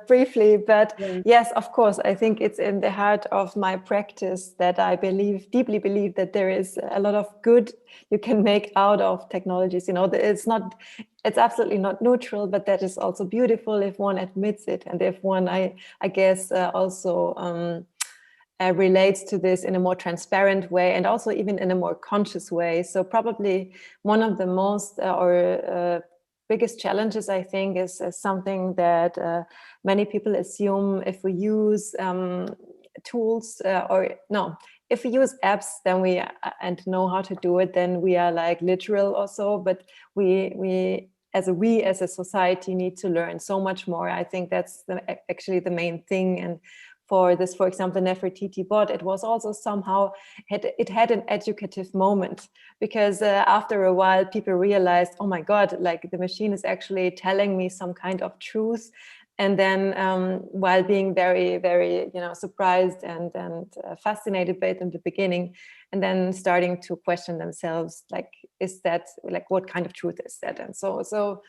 briefly, but yes, of course, I think it's in the heart of my practice that I deeply believe that there is a lot of good you can make out of technologies. You know, it's absolutely not neutral, but that is also beautiful if one admits it, and if one, I guess, also relates to this in a more transparent way, and also even in a more conscious way. So probably one of the most biggest challenges, I think, is something that many people assume if we use tools if we use apps, then and know how to do it, then we are like literal or so. But we as a society need to learn so much more. I think that's actually the main thing. And for this, for example, Nefertiti bot, it was also somehow, it had an educative moment, because after a while people realized, oh my God, like the machine is actually telling me some kind of truth. And then while being very, very, surprised and fascinated by it in the beginning, and then starting to question themselves, like, is that, like, what kind of truth is that? And so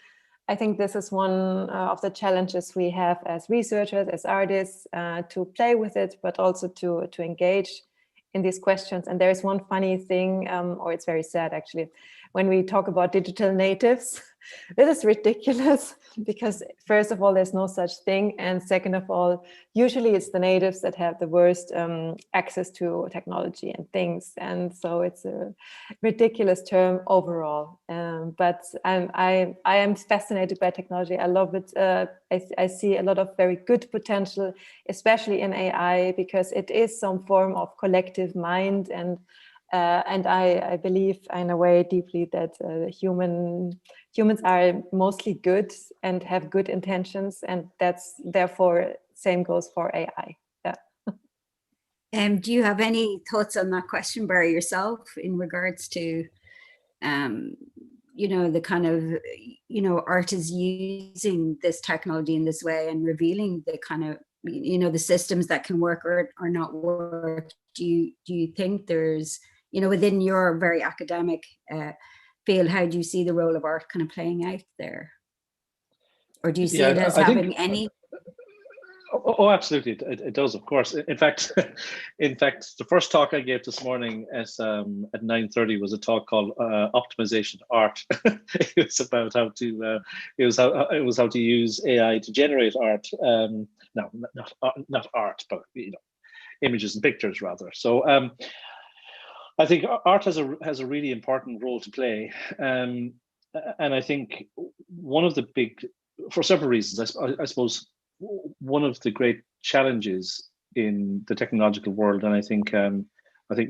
I think this is one of the challenges we have as researchers, as artists, to play with it, but also to engage in these questions. And there is one funny thing, or it's very sad actually, when we talk about digital natives. This is ridiculous, because first of all, there's no such thing. And second of all, usually it's the natives that have the worst access to technology and things. And so it's a ridiculous term overall. But I am fascinated by technology. I love it. I see a lot of very good potential, especially in AI, because it is some form of collective mind. And I believe in a way deeply that humans are mostly good and have good intentions, and that's therefore same goes for AI. Yeah. Do you have any thoughts on that question, Barry, yourself, in regards to, the kind of, art is using this technology in this way and revealing the kind of, the systems that can work or not work? Do you think there's, within your very academic field, how do you see the role of art kind of playing out there? Or do you see it as having any? Oh, absolutely, it does, of course. In fact, the first talk I gave this morning at 9:30 was a talk called "Optimization Art." It was about how to use AI to generate art. No, not art, but images and pictures rather. So I think art has a really important role to play, and I think one of the for several reasons, I suppose. One of the great challenges in the technological world, and I think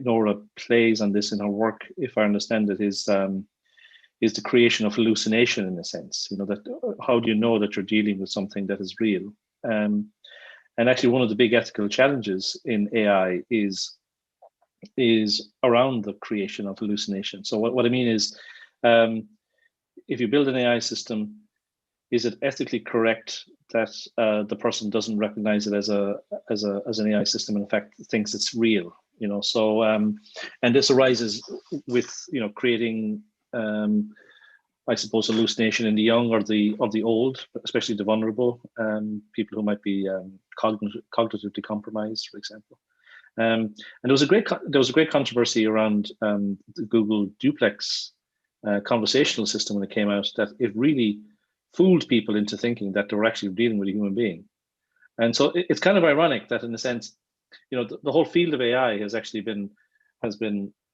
Nora plays on this in her work, if I understand it, is the creation of hallucination, in a sense. That how do you know that you're dealing with something that is real? And actually, one of the big ethical challenges in AI is around the creation of hallucination. So what I mean is, if you build an AI system, is it ethically correct that the person doesn't recognize it as an AI system and in fact thinks it's real? So and this arises with creating I suppose hallucination in the young or the old, especially the vulnerable, people who might be cognitively compromised, for example. And there was a great controversy around the Google Duplex conversational system when it came out, that it really fooled people into thinking that they were actually dealing with a human being. And so it's kind of ironic that, in a sense, the whole field of AI has been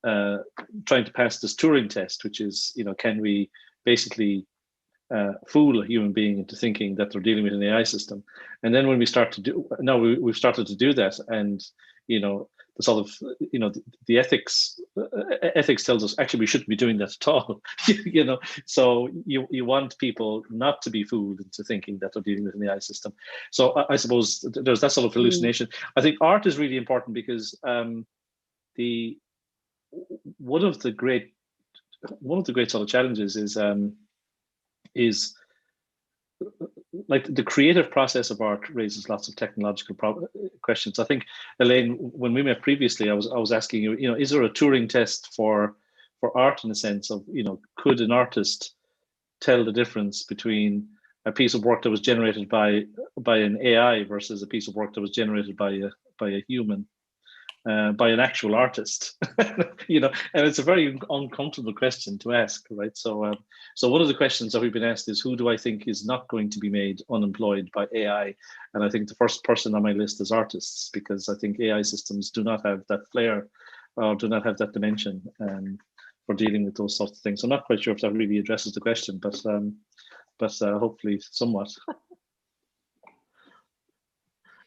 trying to pass this Turing test, which is, can we basically fool a human being into thinking that they're dealing with an AI system? And then when we start to do, now we've started to do that, and the sort of the ethics tells us actually we shouldn't be doing that at all. So you want people not to be fooled into thinking that they're dealing with an AI system. So I suppose there's that sort of hallucination. I think art is really important because one of the great sort of challenges is like the creative process of art raises lots of technological questions. I think, Elaine, when we met previously, I was asking you, is there a Turing test for art, in the sense of, could an artist tell the difference between a piece of work that was generated by an AI versus a piece of work that was generated by a human, by an actual artist. You know, and it's a very uncomfortable question to ask, right? So so one of the questions that we've been asked is, who do I think is not going to be made unemployed by AI? And I think the first person on my list is artists, because I think AI systems do not have that flair, or do not have that dimension for dealing with those sorts of things. I'm not quite sure if that really addresses the question, but hopefully somewhat.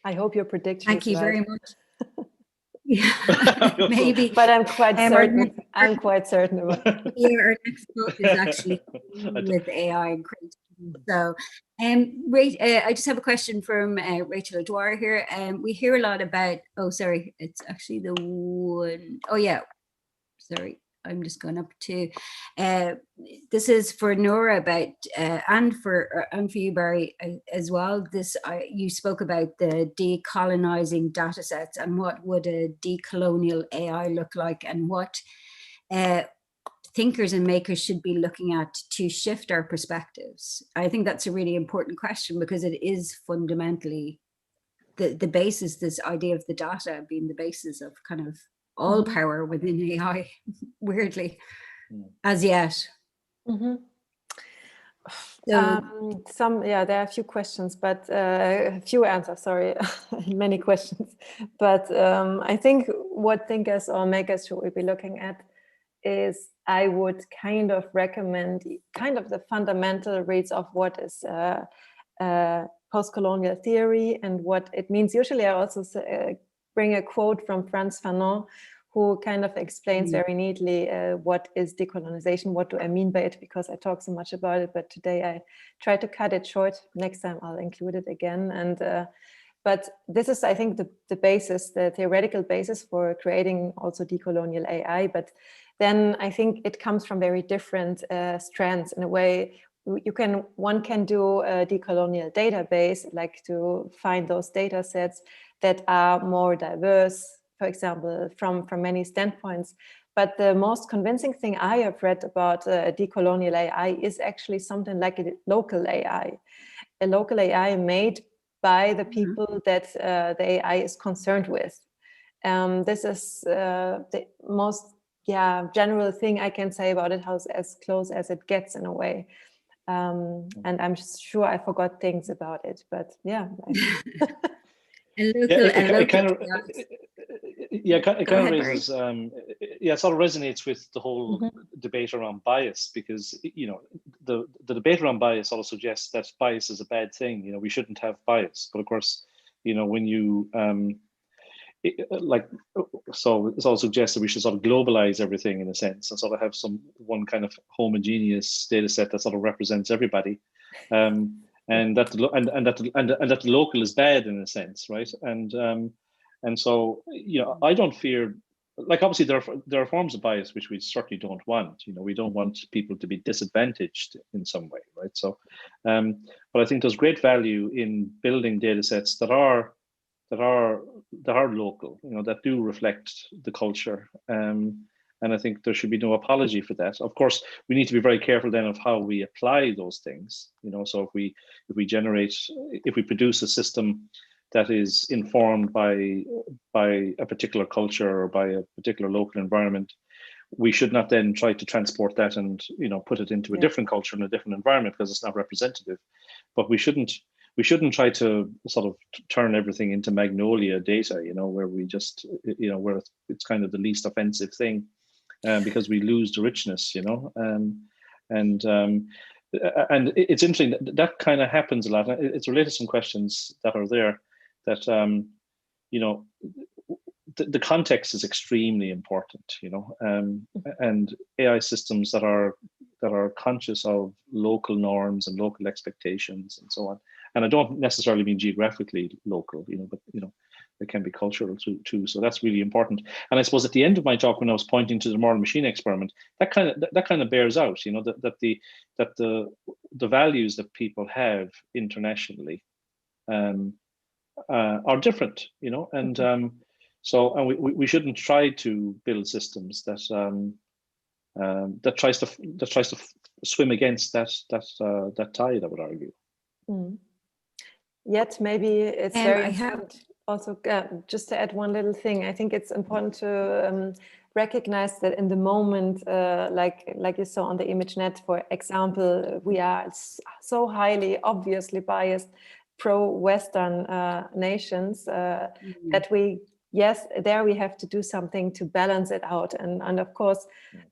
I hope your prediction Thank is you right. very much. Yeah, maybe. But I'm quite certain. I'm quite certain about it. Yeah, our next book is actually with AI and creativity. So, I just have a question from Rachel O'Dwyer here. We hear a lot about. Oh, sorry, it's actually the one. Oh, yeah. Sorry, I'm just going up to. This is for Nora about and for you, Barry, as well. This you spoke about the decolonizing data sets and what would a decolonial AI look like, and what thinkers and makers should be looking at to shift our perspectives. I think that's a really important question, because it is fundamentally the basis, this idea of the data being the basis of kind of all power within AI, weirdly, as yet. So, there are a few questions, but a few answers, sorry, many questions. But I think what thinkers or makers should we be looking at is, I would kind of recommend kind of the fundamental reads of what is postcolonial theory and what it means. Usually I also bring a quote from Frantz Fanon, who kind of explains very neatly what is decolonization, what do I mean by it, because I talk so much about it, but today I try to cut it short. Next time I'll include it again. And but this is, I think, the basis, the theoretical basis for creating also decolonial AI. But then I think it comes from very different strands. In a way, one can do a decolonial database, like to find those data sets that are more diverse, for example, from many standpoints. But the most convincing thing I have read about decolonial AI is actually something like a local AI made by the people that the AI is concerned with. This is the most general thing I can say about it, how as close as it gets in a way. And I'm sure I forgot things about it, but yeah. It kind of raises, it sort of resonates with the whole debate around bias, because, you know, the debate around bias also suggests that bias is a bad thing. You know, we shouldn't have bias, but of course, you know, when you so it all suggests that we should sort of globalize everything in a sense, and sort of have one kind of homogeneous data set that sort of represents everybody. And that the local is bad in a sense, right? And so, you know, I don't fear, like, obviously there are forms of bias which we certainly don't want. You know, we don't want people to be disadvantaged in some way, right? So, but I think there's great value in building data sets that are local, you know, that do reflect the culture. And I think there should be no apology for that. Of course, we need to be very careful then of how we apply those things. You know, so if we produce a system that is informed by a particular culture or by a particular local environment, we should not then try to transport that and, you know, put it into a different culture and a different environment, because it's not representative. But we shouldn't try to sort of turn everything into Magnolia data, you know, where we just, you know, where it's kind of the least offensive thing. Because we lose the richness, you know, and it's interesting that kind of happens a lot. It's related to some questions that are there that, you know, the context is extremely important, you know, and AI systems that are conscious of local norms and local expectations and so on. And I don't necessarily mean geographically local, you know, but, you know, it can be cultural too. So that's really important. And I suppose at the end of my talk, when I was pointing to the moral machine experiment, that kind of bears out, you know, that the values that people have internationally are different, you know, and so we shouldn't try to build systems that tries to swim against that tide, I would argue. Yet maybe it's very important also, just to add one little thing, I think it's important to recognize that in the moment, like you saw on the ImageNet, for example, we are so highly obviously biased pro-Western nations that yes, there we have to do something to balance it out. And of course,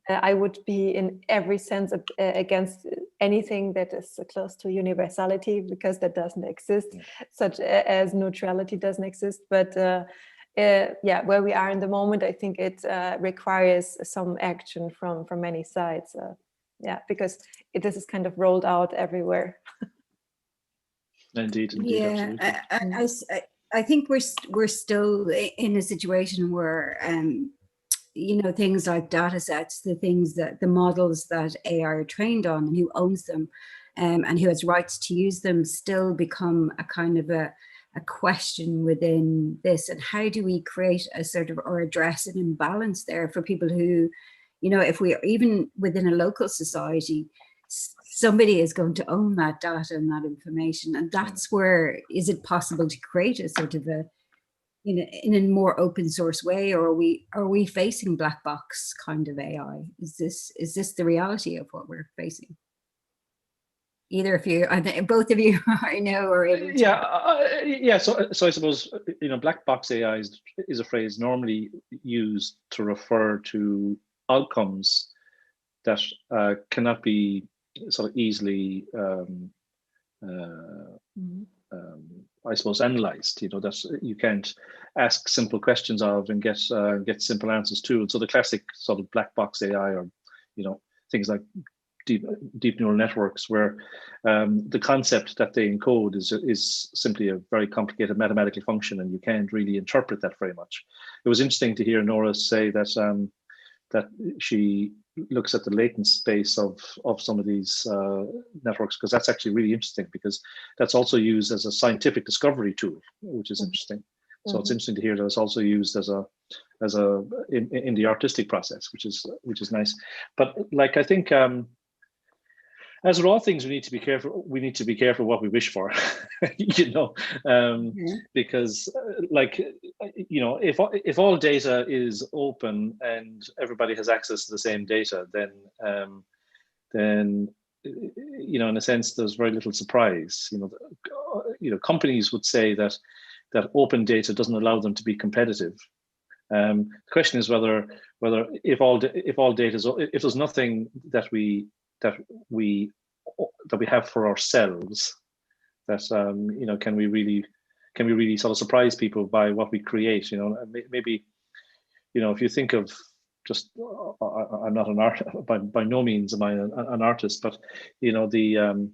I would be in every sense against anything that is close to universality, because that doesn't exist, such as neutrality doesn't exist. But yeah, where we are in the moment, I think it requires some action from many sides. Yeah, because this is kind of rolled out everywhere. Indeed, yeah, absolutely. I think we're still in a situation where you know, things like data sets, the models that AI are trained on, and who owns them, and who has rights to use them, still become a kind of a question within this. And how do we create a sort of, or address an imbalance there for people who, you know, if we are even within a local society, somebody is going to own that data and that information. And that's where, is it possible to create a sort of a, in a more open source way, or are we facing black box kind of AI? Is this the reality of what we're facing? Either of you, I think both of you, I know, are able to. Yeah. So I suppose, you know, black box AI is a phrase normally used to refer to outcomes that cannot be sort of easily, I suppose, analyzed. You know, that you can't ask simple questions of and get simple answers to. And so the classic sort of black box AI, or, you know, things like deep neural networks, where the concept that they encode is simply a very complicated mathematical function, and you can't really interpret that very much. It was interesting to hear Nora say that that she looks at the latent space of some of these networks, because that's actually really interesting, because that's also used as a scientific discovery tool, which is interesting. So it's interesting to hear that it's also used as a in the artistic process, which is nice. But like, I think, as with all things, we need to be careful. We need to be careful what we wish for, you know, because, like, you know, if all data is open and everybody has access to the same data, then you know, in a sense, there's very little surprise. You know, companies would say that open data doesn't allow them to be competitive. The question is whether if all data is, if there's nothing that we have for ourselves, that you know, can we really sort of surprise people by what we create? You know, maybe, you know, if you think of just, I'm not an artist, by no means am I an artist, but, you know, the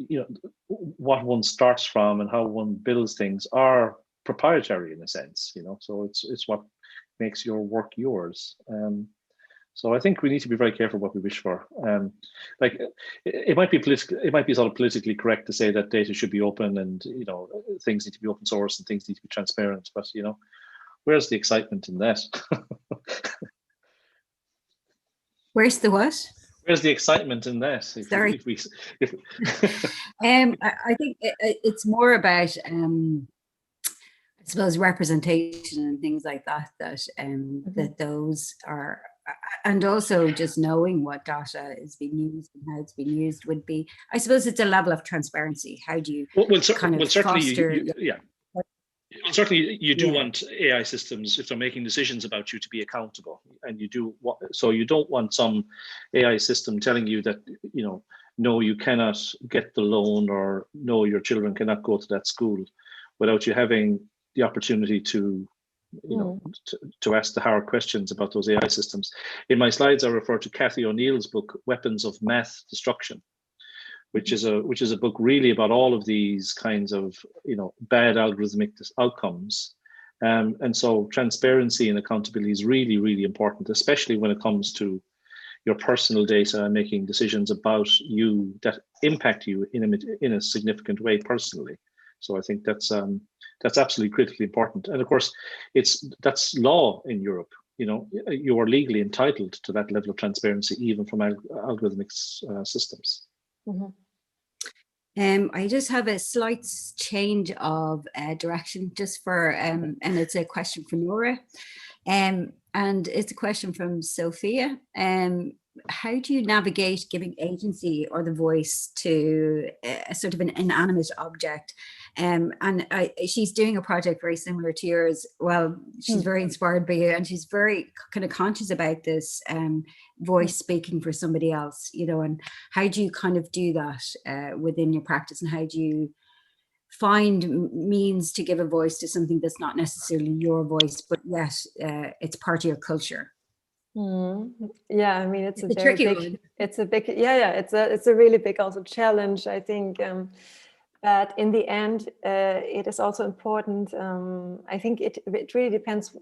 you know, what one starts from and how one builds things are proprietary in a sense, you know, so it's what makes your work yours. So I think we need to be very careful what we wish for. Like, it might be sort of politically correct to say that data should be open, and, you know, things need to be open source and things need to be transparent. But, you know, where's the excitement in that? Where's the what? Where's the excitement in that? Sorry. I think it's more about, I suppose, representation and things like that. That those are. And also just knowing what data is being used and how it's being used would be, I suppose, it's a level of transparency. How do you certainly, certainly you do want AI systems, if they're making decisions about you, to be accountable, and so you don't want some AI system telling you that, you know, no, you cannot get the loan, or no, your children cannot go to that school, without you having the opportunity to, you know, to ask the hard questions about those AI systems. In my slides, I refer to Cathy O'Neill's book, Weapons of Math Destruction, which is a book really about all of these kinds of, you know, bad algorithmic outcomes. And so transparency and accountability is really, really important, especially when it comes to your personal data and making decisions about you that impact you in a significant way personally. So I think that's absolutely critically important. And of course, that's law in Europe. You know, you are legally entitled to that level of transparency, even from algorithmic systems. I just have a slight change of direction just for, and it's a question for Nora. And it's a question from Sophia. How do you navigate giving agency or the voice to a sort of an inanimate object? And she's doing a project very similar to yours. Well, she's very inspired by you, and she's very kind of conscious about this voice speaking for somebody else, you know, and how do you kind of do that within your practice, and how do you find means to give a voice to something that's not necessarily your voice, but yet it's part of your culture? Yeah, I mean, it's a very tricky big one. It's a big, yeah, it's a really big also challenge, I think. But in the end, it is also important. I think it really depends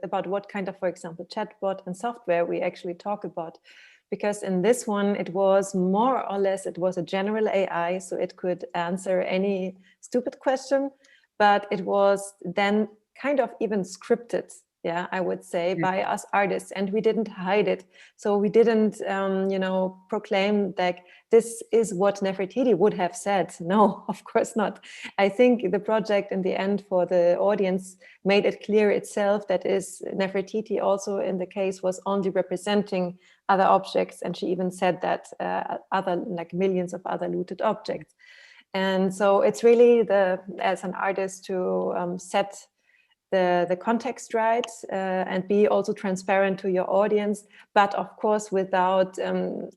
about what kind of, for example, chatbot and software we actually talk about. Because in this one, it was more or less, it was a general AI, so it could answer any stupid question, but it was then kind of even scripted, yeah, I would say, by us artists, and we didn't hide it. So we didn't, you know, proclaim that this is what Nefertiti would have said. No, of course not. I think the project in the end for the audience made it clear itself that is Nefertiti also in the case was only representing other objects, and she even said that other, like millions of other looted objects. And so it's really as an artist to set the context right and be also transparent to your audience, but of course without kind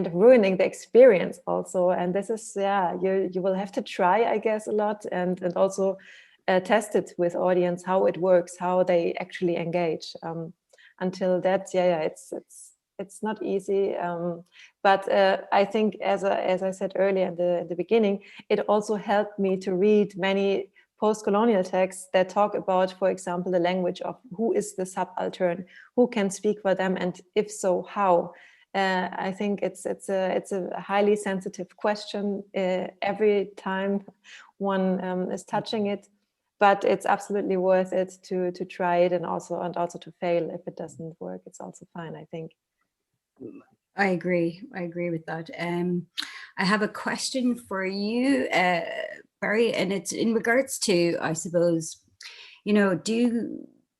of ruining the experience also. And this is, yeah, you will have to try, I guess, a lot, and also test it with audience, how it works, how they actually engage. Until that, it's not easy. But I think, as I said earlier in the beginning, it also helped me to read many post-colonial texts that talk about, for example, the language of who is the subaltern, who can speak for them, and if so, how. I think it's a highly sensitive question every time one is touching it, but it's absolutely worth it to try it, and also to fail if it doesn't work. It's also fine, I think. I agree with that. I have a question for you, Barry, and it's in regards to, I suppose, you know,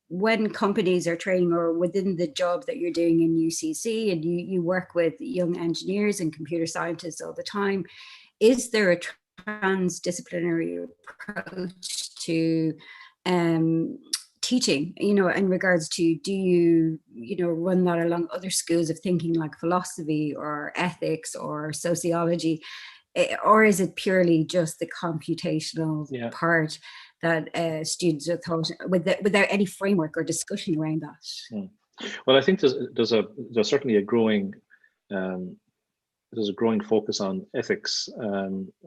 when companies are training, or within the job that you're doing in UCC, and you work with young engineers and computer scientists all the time, is there a transdisciplinary approach to teaching, you know, in regards to, do you run that along other schools of thinking like philosophy or ethics or sociology, or is it purely just the computational part that students are taught without any framework or discussion around that? Well, I think there's certainly a growing focus on ethics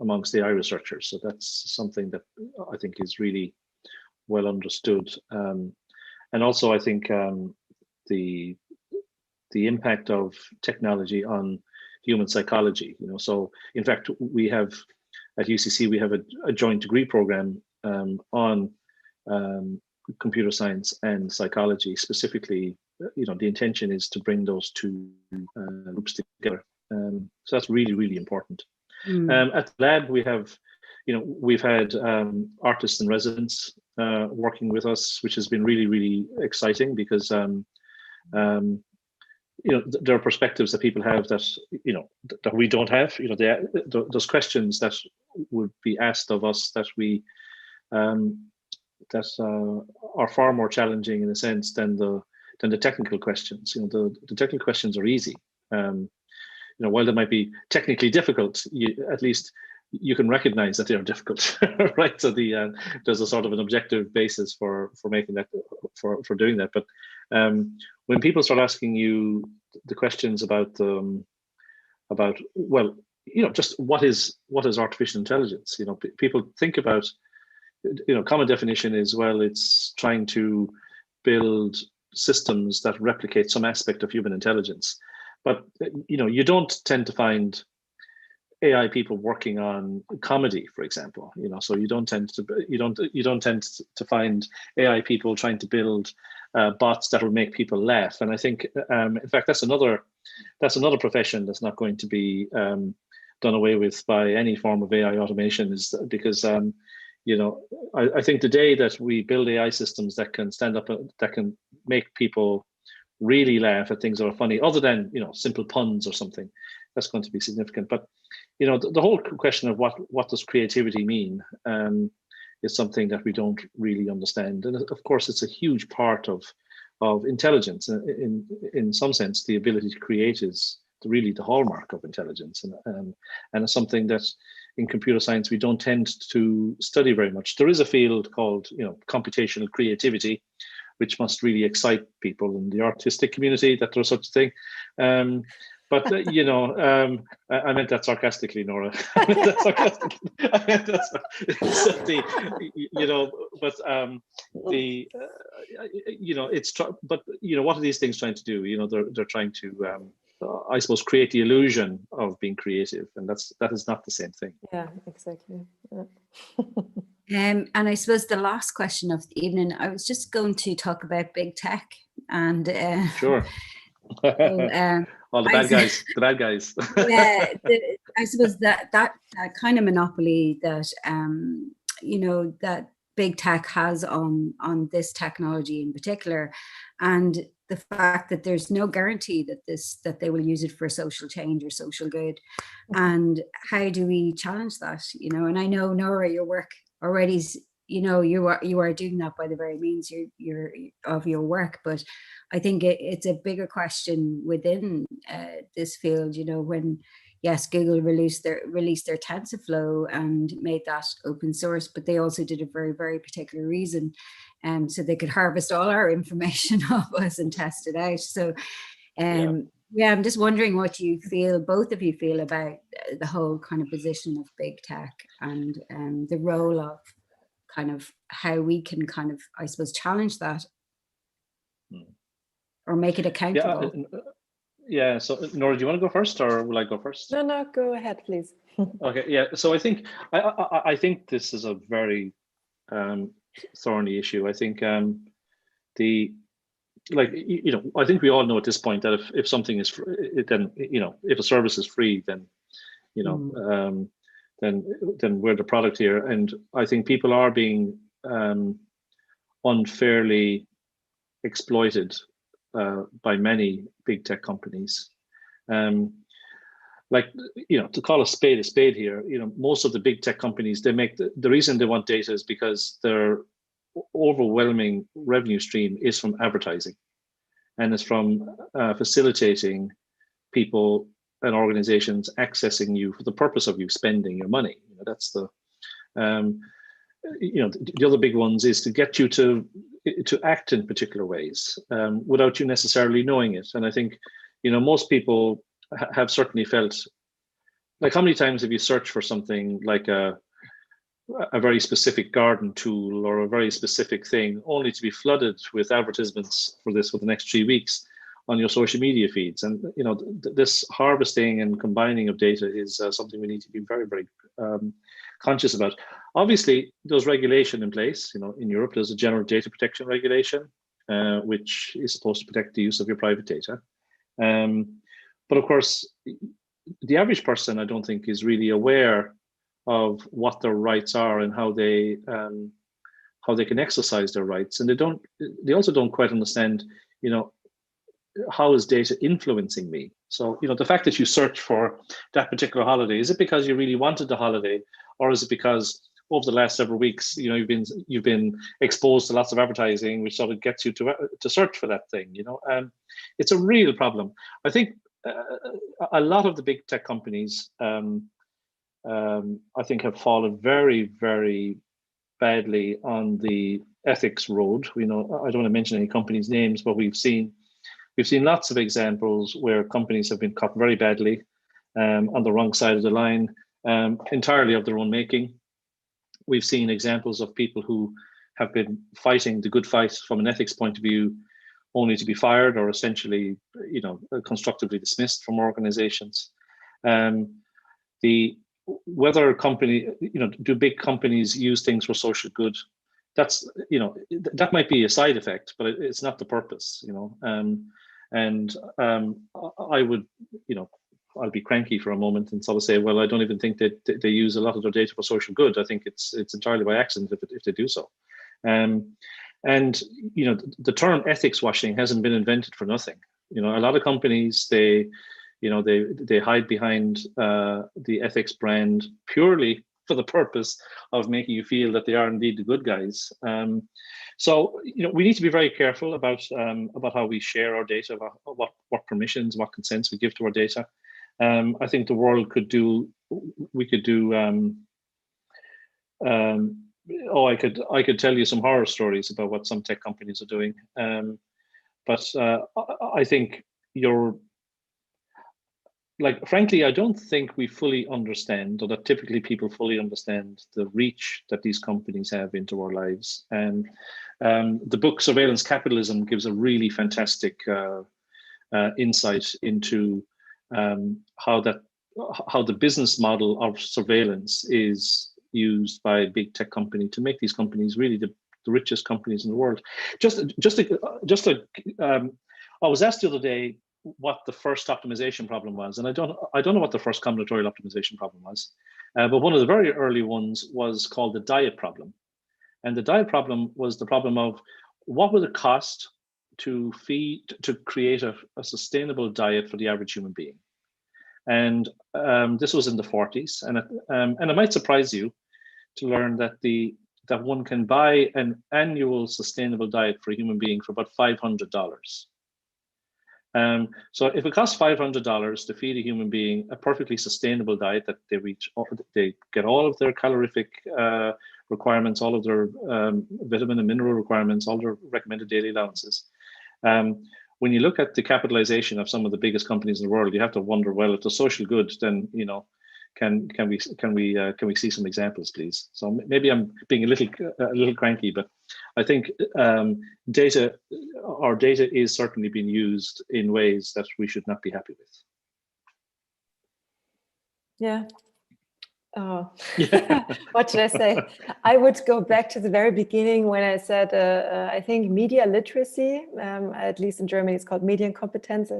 amongst the AI researchers. So that's something that I think is really well understood. And also I think the impact of technology on human psychology, you know. So in fact, we have at UCC, we have a joint degree program on computer science and psychology. Specifically, you know, the intention is to bring those two groups together. So that's really, really important. At the lab, we have, you know, we've had artists and residents working with us, which has been really, really exciting, because you know, there are perspectives that people have that, you know, that we don't have. You know, those questions that would be asked of us that we that are far more challenging in a sense than the technical questions. You know, the technical questions are easy. You know, while they might be technically difficult, at least you can recognize that they are difficult, right? So there's a sort of an objective basis for making that, for doing that. But when people start asking you the questions about well, you know, just what is artificial intelligence? You know, people think about, you know, common definition is, well, it's trying to build systems that replicate some aspect of human intelligence. But you know, you don't tend to find AI people working on comedy, for example. You know, so you don't tend to find AI people trying to build bots that will make people laugh. And I think, in fact, that's another profession that's not going to be done away with by any form of AI automation, is because I think the day that we build AI systems that can stand up, that can make people really laugh at things that are funny, other than simple puns or something, that's going to be significant. But the whole question of what does creativity mean is something that we don't really understand. And of course, it's a huge part of intelligence. In some sense, the ability to create is really the hallmark of intelligence, and it's something that in computer science we don't tend to study very much. There is a field called computational creativity, which must really excite people in the artistic community that there's such a thing. But I meant that sarcastically, Nora. I meant that sarcastically. What are these things trying to do? They're trying to, I suppose, create the illusion of being creative, and that is not the same thing. Yeah, exactly. Yeah. And I suppose the last question of the evening, I was just going to talk about big tech and sure. All the bad guys. Yeah, I suppose that kind of monopoly that that big tech has on this technology in particular, and the fact that there's no guarantee that they will use it for social change or social good, and how do we challenge that? And I know, Nora, your work already, you are doing that by the very means you're of your work, but I think it's a bigger question within this field. When Google released their TensorFlow and made that open source, but they also did a very, very particular reason, so they could harvest all our information of us and test it out. So I'm just wondering what you feel, both of you feel, about the whole kind of position of big tech and the role of kind of how we can kind of, I suppose, challenge that or make it accountable. Yeah. So Nora, do you want to go first, or will I go first? No, go ahead, please. Okay. Yeah. So I think this is a very thorny issue. I think I think we all know at this point that if something is free, then if a service is free, then then we're the product here. And I think people are being unfairly exploited by many big tech companies. To call a spade here, most of the big tech companies, they make the reason they want data is because their overwhelming revenue stream is from advertising, and it's from facilitating people and organizations accessing you for the purpose of you spending your money. That's the the other big ones is to get you to act in particular ways without you necessarily knowing it. And I think most people have certainly felt like, how many times have you searched for something like a very specific garden tool or a very specific thing, only to be flooded with advertisements for this for the next 3 weeks on your social media feeds? And this harvesting and combining of data is something we need to be very, very conscious about. Obviously, there's regulation in place. In Europe, there's a general data protection regulation, which is supposed to protect the use of your private data. But of course, the average person, I don't think, is really aware of what their rights are and how they can exercise their rights. And they also don't quite understand, how is data influencing me? So, the fact that you search for that particular holiday, is it because you really wanted the holiday, or is it because over the last several weeks, you've been exposed to lots of advertising, which sort of gets you to search for that thing? It's a real problem. I think a lot of the big tech companies, I think, have fallen very, very badly on the ethics road. I don't want to mention any companies' names, but we've seen lots of examples where companies have been caught very badly on the wrong side of the line, entirely of their own making. We've seen examples of people who have been fighting the good fight from an ethics point of view, only to be fired or essentially, constructively dismissed from organizations. Whether do big companies use things for social good? That's, that might be a side effect, but it's not the purpose. I would, I'll be cranky for a moment and sort of say, well, I don't even think that they use a lot of their data for social good. I think it's entirely by accident if they do so. And you know, the term ethics washing hasn't been invented for nothing. You know, a lot of companies, they hide behind the ethics brand purely for the purpose of making you feel that they are indeed the good guys. So, you know, we need to be very careful about how we share our data, about what permissions, what consents we give to our data. I think the world could do. We could do. I could tell you some horror stories about what some tech companies are doing. But I think frankly, I don't think we fully understand, or that typically people fully understand, the reach that these companies have into our lives. And the book Surveillance Capitalism gives a really fantastic insight into how the business model of surveillance is used by a big tech company to make these companies really the richest companies in the world. I was asked the other day what the first optimization problem was, and I don't know what the first combinatorial optimization problem was, but one of the very early ones was called the diet problem, and the diet problem was the problem of what would it cost to create a sustainable diet for the average human being. And this was in the 40s, and it might surprise you to learn that one can buy an annual sustainable diet for a human being for about $500. So if it costs $500 to feed a human being a perfectly sustainable diet that they get all of their calorific requirements, all of their vitamin and mineral requirements, all their recommended daily allowances. When you look at the capitalization of some of the biggest companies in the world, you have to wonder, well, if they're social good, then, you know, can we see some examples, please? So maybe I'm being a little cranky, but I think our data is certainly being used in ways that we should not be happy with. Yeah. Oh, what should I say? I would go back to the very beginning when I said, I think media literacy, at least in Germany, it's called Medienkompetenz,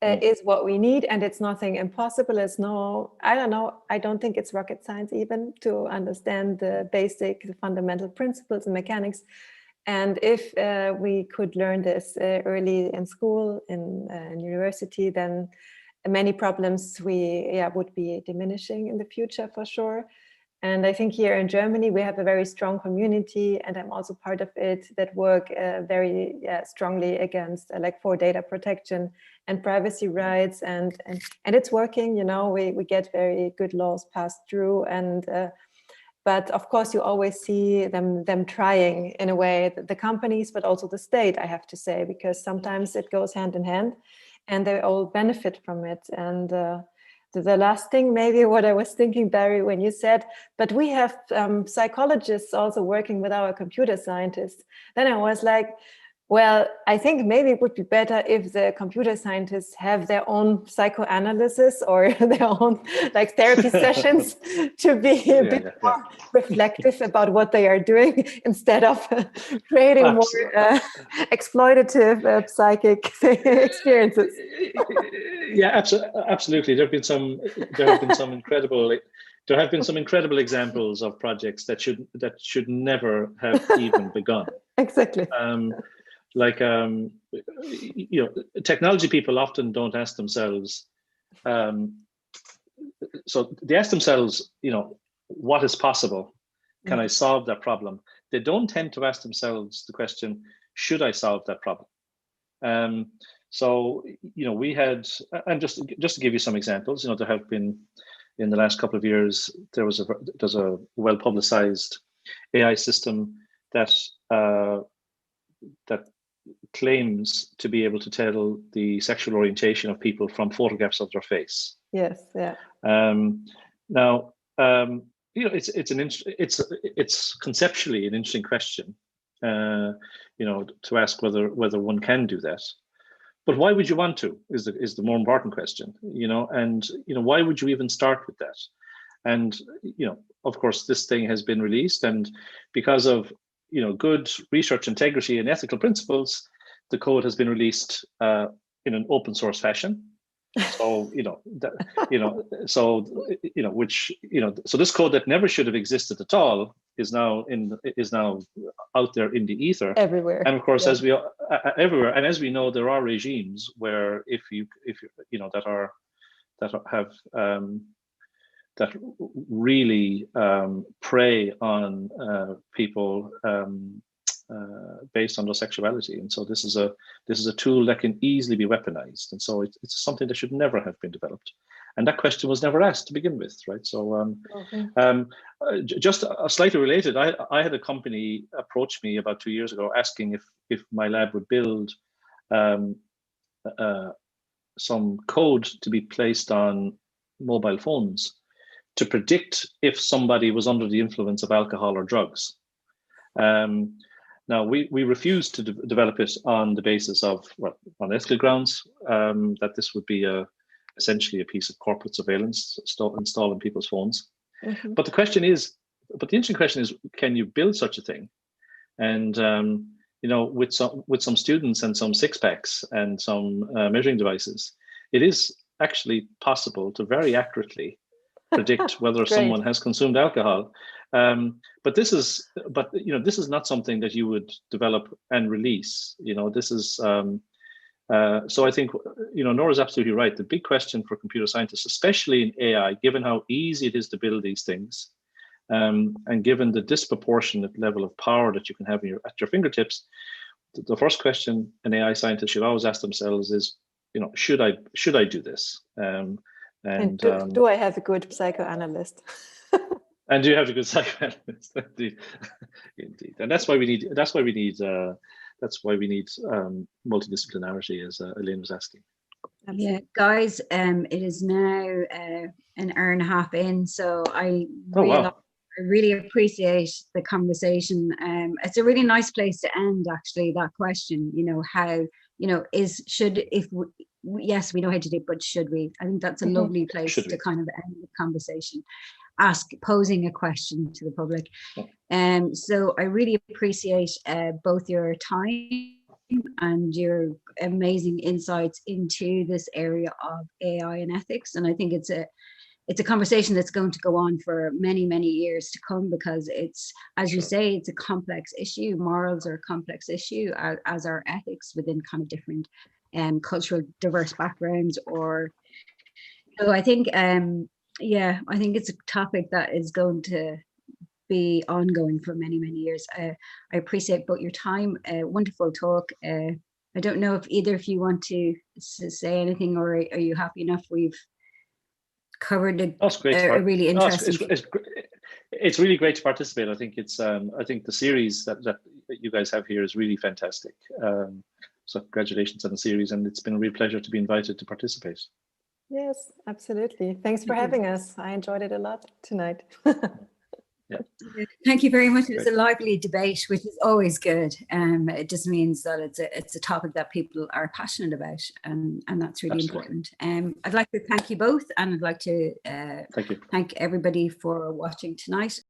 is what we need. And it's nothing impossible. I don't think it's rocket science even to understand the fundamental principles and mechanics. And if we could learn this early in school, in university, then many problems would be diminishing in the future for sure. And I think here in Germany, we have a very strong community, and I'm also part of it, that work very strongly against for data protection and privacy rights. And it's working, you know, we get very good laws passed through. And but of course, you always see them trying in a way, the companies, but also the state, I have to say, because sometimes it goes hand in hand. And they all benefit from it. And the last thing, maybe what I was thinking, Barry, when you said, but we have psychologists also working with our computer scientists, then I was like, well, I think maybe it would be better if the computer scientists have their own psychoanalysis or their own therapy sessions to be a bit more reflective about what they are doing, instead of creating more exploitative psychic experiences. Yeah, absolutely. There have been some incredible examples of projects that should never have even begun. Exactly. You know, technology people often don't ask themselves. So they ask themselves, you know, what is possible? Can I solve that problem? They don't tend to ask themselves the question, should I solve that problem? So, you know, we had, and just to give you some examples, you know, there have been, in the last couple of years, there's a well-publicized AI system that claims to be able to tell the sexual orientation of people from photographs of their face. Yes. Yeah. Now, you know, it's conceptually an interesting question, you know, to ask whether one can do that. But why would you want to? Is the more important question, you know? And you know, why would you even start with that? And you know, of course, this thing has been released, and because of, you know, good research integrity and ethical principles, the code has been released in an open source fashion. So, so this code that never should have existed at all is now out there in the ether everywhere. And of course, as we everywhere, and as we know, there are regimes where if you that really prey on people based on their sexuality, and so this is a tool that can easily be weaponized, and so it's something that should never have been developed, and that question was never asked to begin with, right? So just slightly related, I had a company approach me about 2 years ago asking if my lab would build some code to be placed on mobile phones to predict if somebody was under the influence of alcohol or drugs. Now, we refused to develop it on the basis of, well, on ethical grounds, that this would be essentially a piece of corporate surveillance installed in people's phones. Mm-hmm. But the interesting question is, can you build such a thing? And with some students and some six packs and some measuring devices, it is actually possible to very accurately predict whether someone has consumed alcohol. But this is not something that you would develop and release. This is so I think Nora's absolutely right. The big question for computer scientists, especially in AI, given how easy it is to build these things, and given the disproportionate level of power that you can have at your fingertips, the first question an AI scientist should always ask themselves is, should I do this? And do I have a good psychoanalyst? And do you have a good psychoanalyst? Indeed, indeed. And that's why we need multidisciplinarity, as Elaine was asking. Yeah, guys, it is now an hour and a half in, so I really appreciate the conversation. It's a really nice place to end, actually, that question. Yes, we know how to do it, but should we? I think that's a lovely place to kind of end the conversation, posing a question to the public. So I really appreciate both your time and your amazing insights into this area of AI and ethics. And I think it's a conversation that's going to go on for many, many years to come, because it's, as you say, it's a complex issue. Morals are a complex issue, as are ethics within kind of different cultural diverse backgrounds. So I think, I think it's a topic that is going to be ongoing for many, many years. I appreciate both your time, wonderful talk. I don't know if either of you want to say anything, or are you happy enough? We've covered a really interesting. It's really great to participate. I think it's I think the series that you guys have here is really fantastic. So congratulations on the series, and it's been a real pleasure to be invited to participate. Yes, absolutely. Thanks for having us. I enjoyed it a lot tonight. Yeah. Thank you very much. It was a lively debate, which is always good. It just means that it's a topic that people are passionate about, and that's really important. I'd like to thank you both, and I'd like to thank everybody for watching tonight.